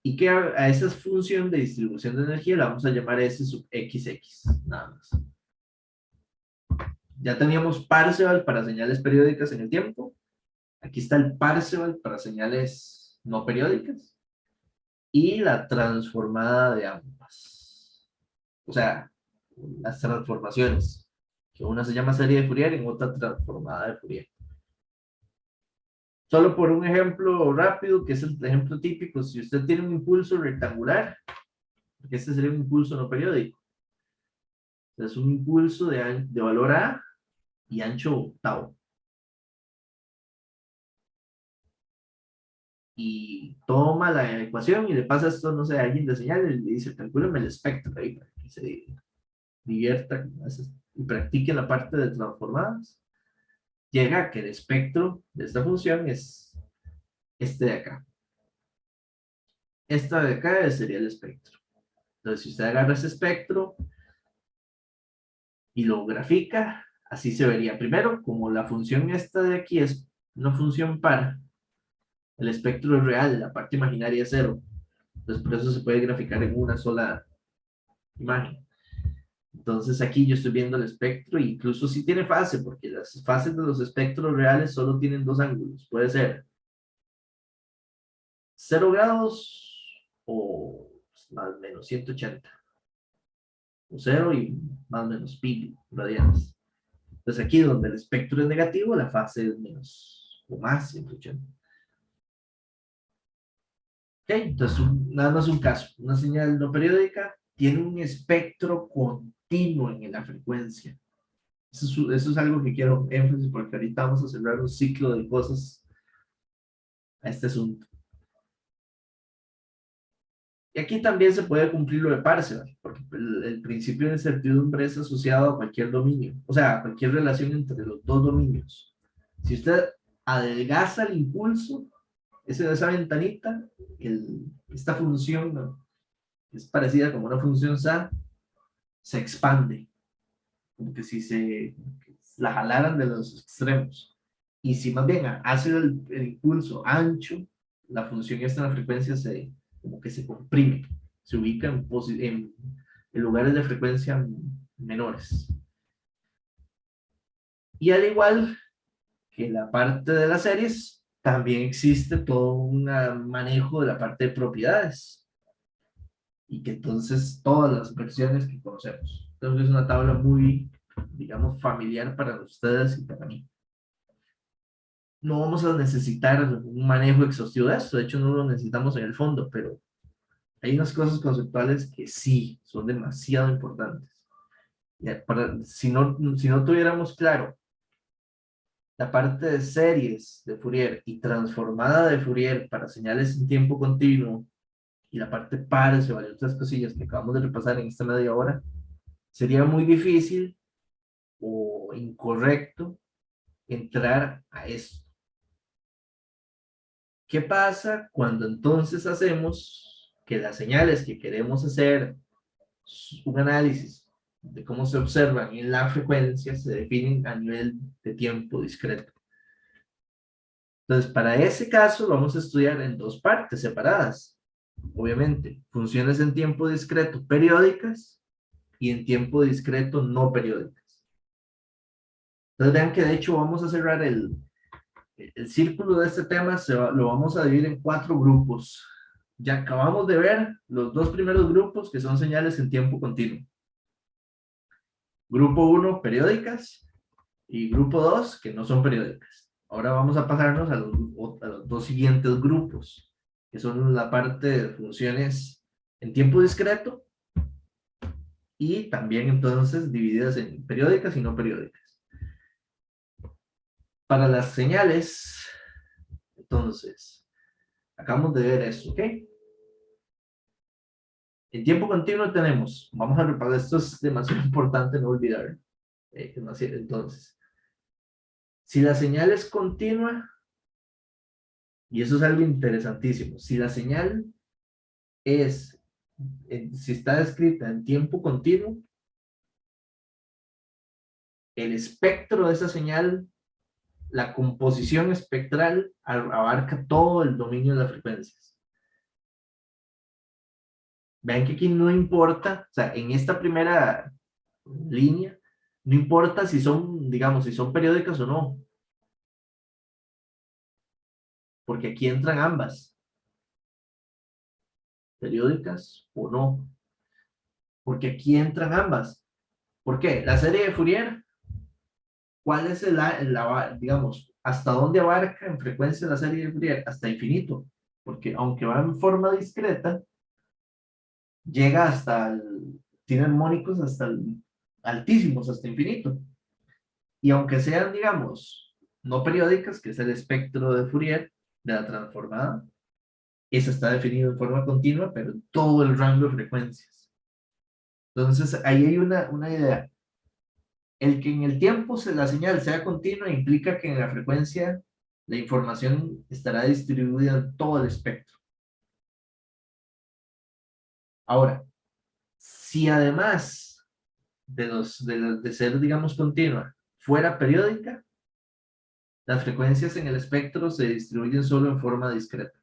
Speaker 2: Y que a esa función de distribución de energía la vamos a llamar S sub XX, nada más. Ya teníamos Parseval para señales periódicas en el tiempo. Aquí está el Parseval para señales no periódicas. Y la transformada de ambas. O sea, las transformaciones. Que una se llama serie de Fourier y otra transformada de Fourier. Solo por un ejemplo rápido, que es el ejemplo típico, si usted tiene un impulso rectangular, porque este sería un impulso no periódico, es un impulso de valor A y ancho tau. Y toma la ecuación y le pasa esto, no sé, a alguien de señal y le dice, calcúlame el espectro ahí para que se divierta y practique la parte de transformadas. Llega a que el espectro de esta función es este de acá. Esta de acá sería el espectro. Entonces, si usted agarra ese espectro y lo grafica, así se vería. Primero, como la función esta de aquí es una función par, el espectro es real, la parte imaginaria es cero. Entonces, por eso se puede graficar en una sola imagen. Entonces, aquí yo estoy viendo el espectro, e incluso si tiene fase, porque las fases de los espectros reales solo tienen dos ángulos. Puede ser 0 grados o más o menos 180. O 0 y más o menos pi radianes. Entonces aquí donde el espectro es negativo, la fase es menos o más 180. Ok, entonces nada más un caso. Una señal no periódica tiene un espectro continuo en la frecuencia. Eso es algo que quiero énfasis porque ahorita vamos a cerrar un ciclo de cosas a este asunto. Y aquí también se puede cumplir lo de Parseval, porque el principio de incertidumbre es asociado a cualquier dominio, o sea, a cualquier relación entre los dos dominios. Si usted adelgaza el impulso, esa ventanita, esta función, ¿no?, es parecida como una función SAT, se expande, como que si se la jalaran de los extremos. Y si más bien hace el impulso ancho, la función esta en la frecuencia como que se comprime, se ubica en lugares de frecuencia menores. Y al igual que la parte de las series, también existe todo un manejo de la parte de propiedades. Y que entonces todas las versiones que conocemos. Entonces es una tabla muy, digamos, familiar para ustedes y para mí. No vamos a necesitar un manejo exhaustivo de esto, de hecho no lo necesitamos en el fondo, pero hay unas cosas conceptuales que sí son demasiado importantes. Si no tuviéramos claro la parte de series de Fourier y transformada de Fourier para señales en tiempo continuo y la parte pares y varias otras cosillas que acabamos de repasar en esta media hora, sería muy difícil o incorrecto entrar a esto. ¿Qué pasa cuando entonces hacemos que las señales que queremos hacer un análisis de cómo se observan en la frecuencia se definen a nivel de tiempo discreto? Entonces, para ese caso vamos a estudiar en dos partes separadas. Obviamente, funciones en tiempo discreto periódicas y en tiempo discreto no periódicas. Entonces, vean que de hecho vamos a cerrar el círculo de este tema, lo vamos a dividir en 4 grupos. Ya acabamos de ver los 2 primeros grupos que son señales en tiempo continuo. Grupo 1, periódicas, y grupo 2, que no son periódicas. Ahora vamos a pasarnos a los 2 siguientes grupos, que son la parte de funciones en tiempo discreto y también entonces divididas en periódicas y no periódicas. Para las señales, entonces, acabamos de ver eso, ¿ok? En tiempo continuo tenemos, vamos a repasar, esto es demasiado importante no olvidar. Entonces, si la señal es continua, y eso es algo interesantísimo, si la señal si está escrita en tiempo continuo, el espectro de esa señal, la composición espectral abarca todo el dominio de las frecuencias. Vean que aquí no importa, o sea, en esta primera línea, no importa si son, digamos, si son periódicas o no, porque aquí entran ambas, periódicas o no, porque aquí entran ambas. ¿Por qué? La serie de Fourier, ¿cuál es digamos, hasta dónde abarca en frecuencia la serie de Fourier? Hasta infinito, porque aunque va en forma discreta, llega tiene armónicos altísimos, hasta infinito. Y aunque sean, digamos, no periódicas, que es el espectro de Fourier, de la transformada, esa está definido en forma continua, pero todo el rango de frecuencias. Entonces, ahí hay una idea. El que en el tiempo la señal sea continua implica que en la frecuencia la información estará distribuida en todo el espectro. Ahora, si además de ser, digamos, continua, fuera periódica, las frecuencias en el espectro se distribuyen solo en forma discreta,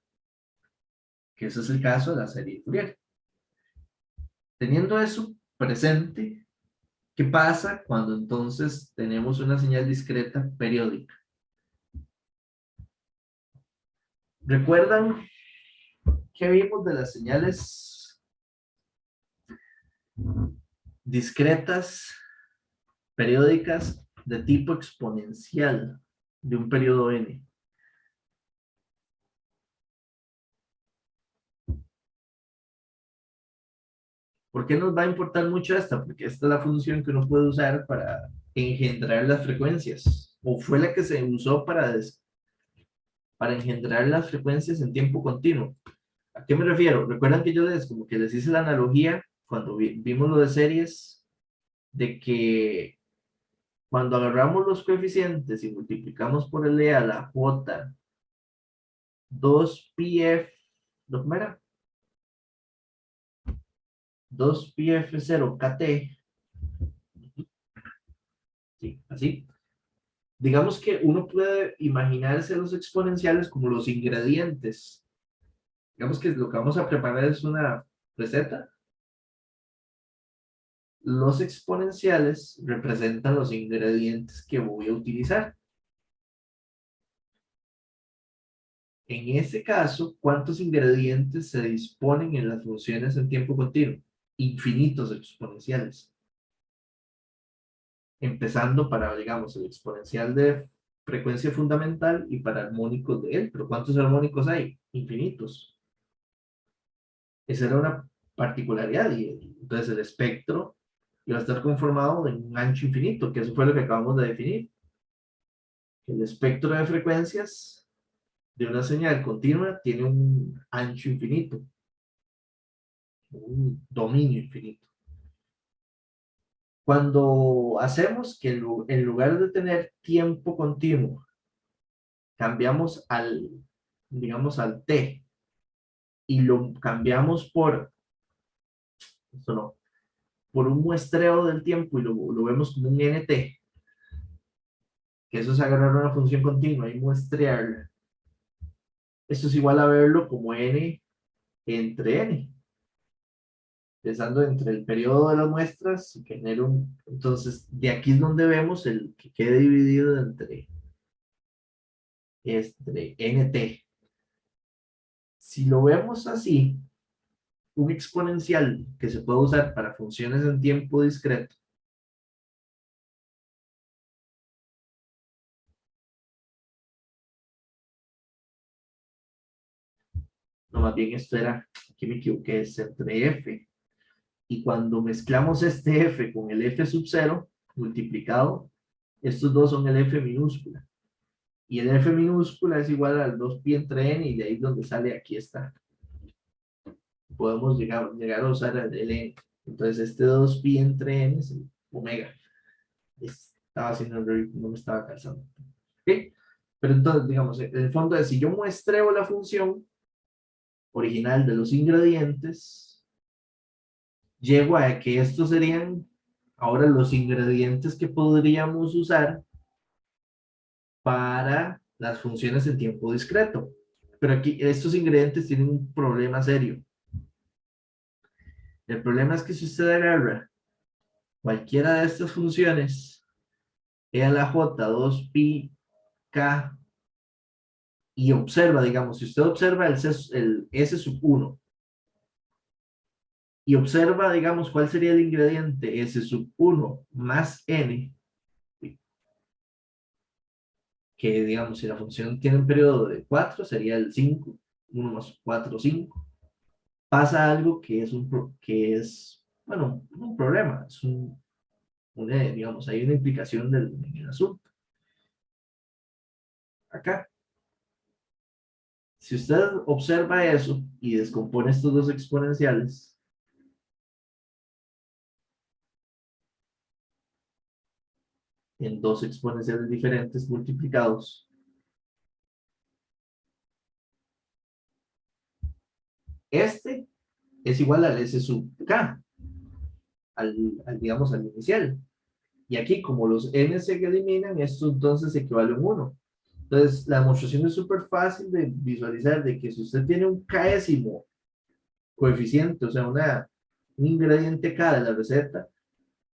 Speaker 2: que ese es el caso de la serie Fourier. Teniendo eso presente, ¿qué pasa cuando entonces tenemos una señal discreta periódica? ¿Recuerdan qué vimos de las señales discretas periódicas de tipo exponencial de un periodo n? ¿Por qué nos va a importar mucho esta? Porque esta es la función que uno puede usar para engendrar las frecuencias, o fue la que se usó para engendrar las frecuencias en tiempo continuo. ¿A qué me refiero? Recuerdan que yo como que les hice la analogía cuando vimos lo de series, de que Cuando agarramos los coeficientes y multiplicamos por el E a la J, 2πf, ¿cómo era? 2πf0 kt, sí, así. Digamos que uno puede imaginarse los exponenciales como los ingredientes. Digamos que lo que vamos a preparar es una receta. Los exponenciales representan los ingredientes que voy a utilizar. En ese caso, ¿cuántos ingredientes se disponen en las funciones en tiempo continuo? Infinitos exponenciales. Empezando para, digamos, el exponencial de frecuencia fundamental y para armónicos de él. Pero ¿cuántos armónicos hay? Infinitos. Esa era una particularidad. Y entonces el espectro iba a estar conformado en un ancho infinito, que eso fue lo que acabamos de definir. El espectro de frecuencias de una señal continua tiene un ancho infinito, un dominio infinito. Cuando hacemos que en lugar de tener tiempo continuo, cambiamos al, digamos, al t y lo cambiamos por, esto no, por un muestreo del tiempo y lo vemos como un nt, que eso es agarrar una función continua y muestrearla. Esto es igual a verlo como n entre n, pensando entre el periodo de las muestras y que genera un... Entonces, de aquí es donde vemos el que quede dividido entre nt. Si lo vemos así, un exponencial que se puede usar para funciones en tiempo discreto no, más bien esto era, aquí me equivoqué, es entre f. Y cuando mezclamos este f con el f sub 0 multiplicado, estos dos son el f minúscula. Y el f minúscula es igual al 2pi entre n, y de ahí donde sale, aquí está. Podemos llegar a usar el n. Entonces este 2pi entre n es el omega. Estaba haciendo el ridículo, no me estaba calzando. ¿Ok? Pero entonces, digamos, en el fondo es, si yo muestreo la función original de los ingredientes, llego a que estos serían ahora los ingredientes que podríamos usar para las funciones en tiempo discreto. Pero aquí estos ingredientes tienen un problema serio. El problema es que si usted agarra cualquiera de estas funciones, E a la J, 2pi, K, y observa, digamos, si usted observa el S sub 1 y observa, digamos, cuál sería el ingrediente S sub 1 más N, que digamos, si la función tiene un periodo de 4, sería el 5, 1 más 4, 5. Pasa algo que es, bueno, un problema, es digamos, hay una implicación en el asunto. Acá, si usted observa eso y descompone estos dos exponenciales, en dos exponenciales diferentes multiplicados, este es igual al S sub K, digamos, al inicial. Y aquí, como los n se eliminan, esto entonces equivale a un 1. Entonces, la demostración es súper fácil de visualizar, de que si usted tiene un késimo coeficiente, o sea, un ingrediente K de la receta,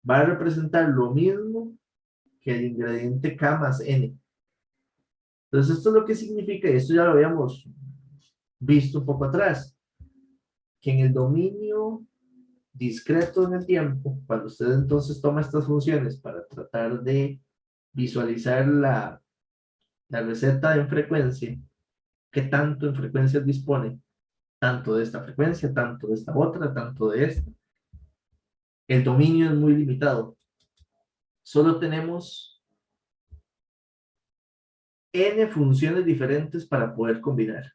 Speaker 2: va a representar lo mismo que el ingrediente K más N. Entonces, esto es lo que significa, y esto ya lo habíamos visto un poco atrás, que en el dominio discreto en el tiempo, cuando usted entonces toma estas funciones para tratar de visualizar la receta en frecuencia, qué tanto en frecuencias dispone, tanto de esta frecuencia, tanto de esta otra, tanto de esta. El dominio es muy limitado. Solo tenemos n funciones diferentes para poder combinar.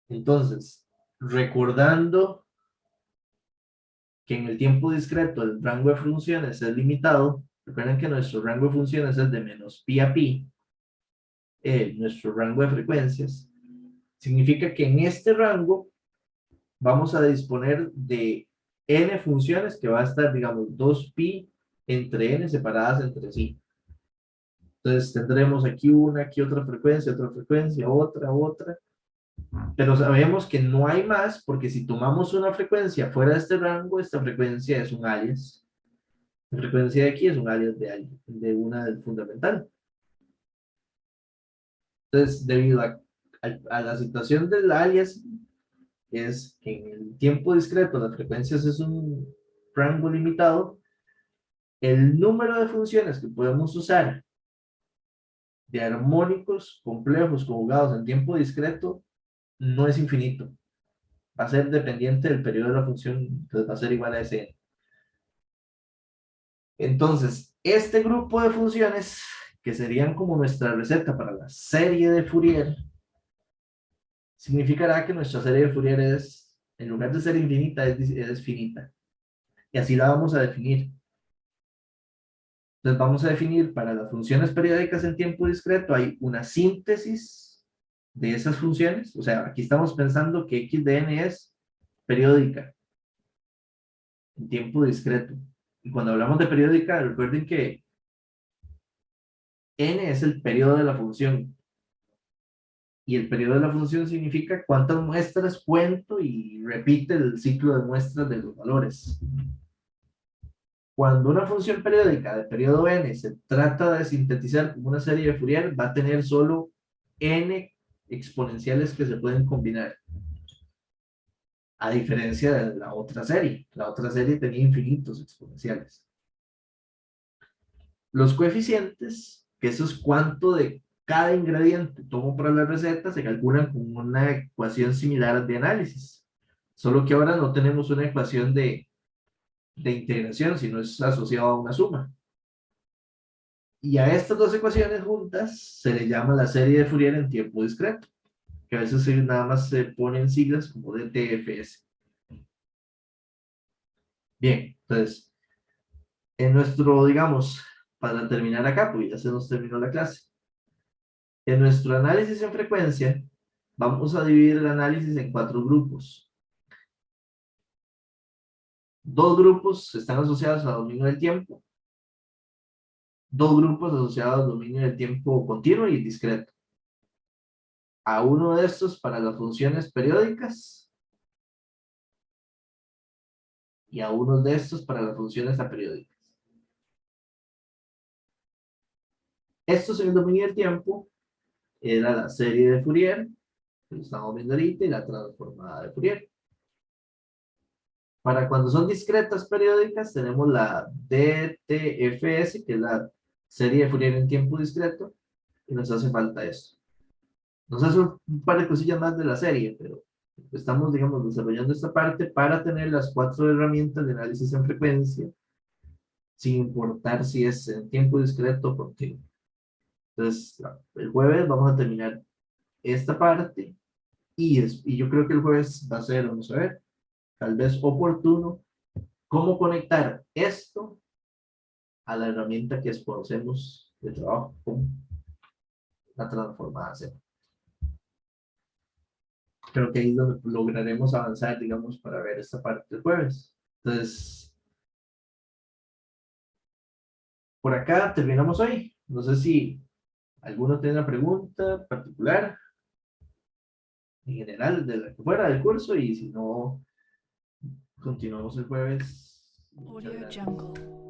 Speaker 2: Entonces, recordando que en el tiempo discreto el rango de funciones es limitado. Recuerden que nuestro rango de funciones es de menos pi a pi, nuestro rango de frecuencias. Significa que en este rango vamos a disponer de n funciones que va a estar, digamos, 2pi entre n separadas entre sí. Entonces tendremos aquí una, aquí otra frecuencia, otra. Pero sabemos que no hay más porque si tomamos una frecuencia fuera de este rango, esta frecuencia es un alias. La frecuencia de aquí es un alias de una fundamental. Entonces, debido a la situación del alias, es que en el tiempo discreto las frecuencias es un rango limitado, el número de funciones que podemos usar de armónicos complejos conjugados en tiempo discreto no es infinito. Va a ser dependiente del periodo de la función, entonces va a ser igual a ese. Entonces, este grupo de funciones, que serían como nuestra receta para la serie de Fourier, significará que nuestra serie de Fourier es, en lugar de ser infinita, es finita. Y así la vamos a definir. Entonces vamos a definir para las funciones periódicas en tiempo discreto, hay una síntesis de esas funciones. O sea, aquí estamos pensando que x de n es periódica en tiempo discreto. Y cuando hablamos de periódica, recuerden que n es el periodo de la función. Y el periodo de la función significa cuántas muestras cuento y repite el ciclo de muestras de los valores. Cuando una función periódica de periodo n se trata de sintetizar como una serie de Fourier, va a tener solo n exponenciales que se pueden combinar. A diferencia de la otra serie. La otra serie tenía infinitos exponenciales. Los coeficientes, que eso es cuánto de cada ingrediente tomo para la receta, se calculan con una ecuación similar de análisis. Solo que ahora no tenemos una ecuación de integración, sino es asociado a una suma. Y a estas dos ecuaciones juntas se le llama la serie de Fourier en tiempo discreto, que a veces nada más se ponen siglas como DTFS. Bien, entonces, en nuestro, digamos, para terminar acá, pues ya se nos terminó la clase. En nuestro análisis en frecuencia, vamos a dividir el análisis en 4 grupos. 2 grupos están asociados al dominio del tiempo. 2 grupos asociados al dominio del tiempo continuo y discreto. A uno de estos para las funciones periódicas y a uno de estos para las funciones aperiódicas. Estos en el dominio del tiempo era la serie de Fourier, que lo estamos viendo ahorita, y la transformada de Fourier. Para cuando son discretas periódicas, tenemos la DTFS, que es la serie de Fourier en tiempo discreto, y nos hace falta esto. Nos hace un par de cosillas más de la serie, pero estamos, digamos, desarrollando esta parte para tener las 4 herramientas de análisis en frecuencia, sin importar si es en tiempo discreto o continuo. Entonces, el jueves vamos a terminar esta parte, y yo creo que el jueves va a ser, vamos a ver, tal vez oportuno, cómo conectar esto a la herramienta que conocemos de trabajo con la transformada Z. Creo que ahí es donde lograremos avanzar, digamos, para ver esta parte del jueves. Entonces, por acá terminamos hoy. No sé si alguno tiene una pregunta particular, en general, de la que fuera del curso, y si no, continuamos el jueves. Muchas
Speaker 1: Audio
Speaker 2: gracias.
Speaker 1: Jungle.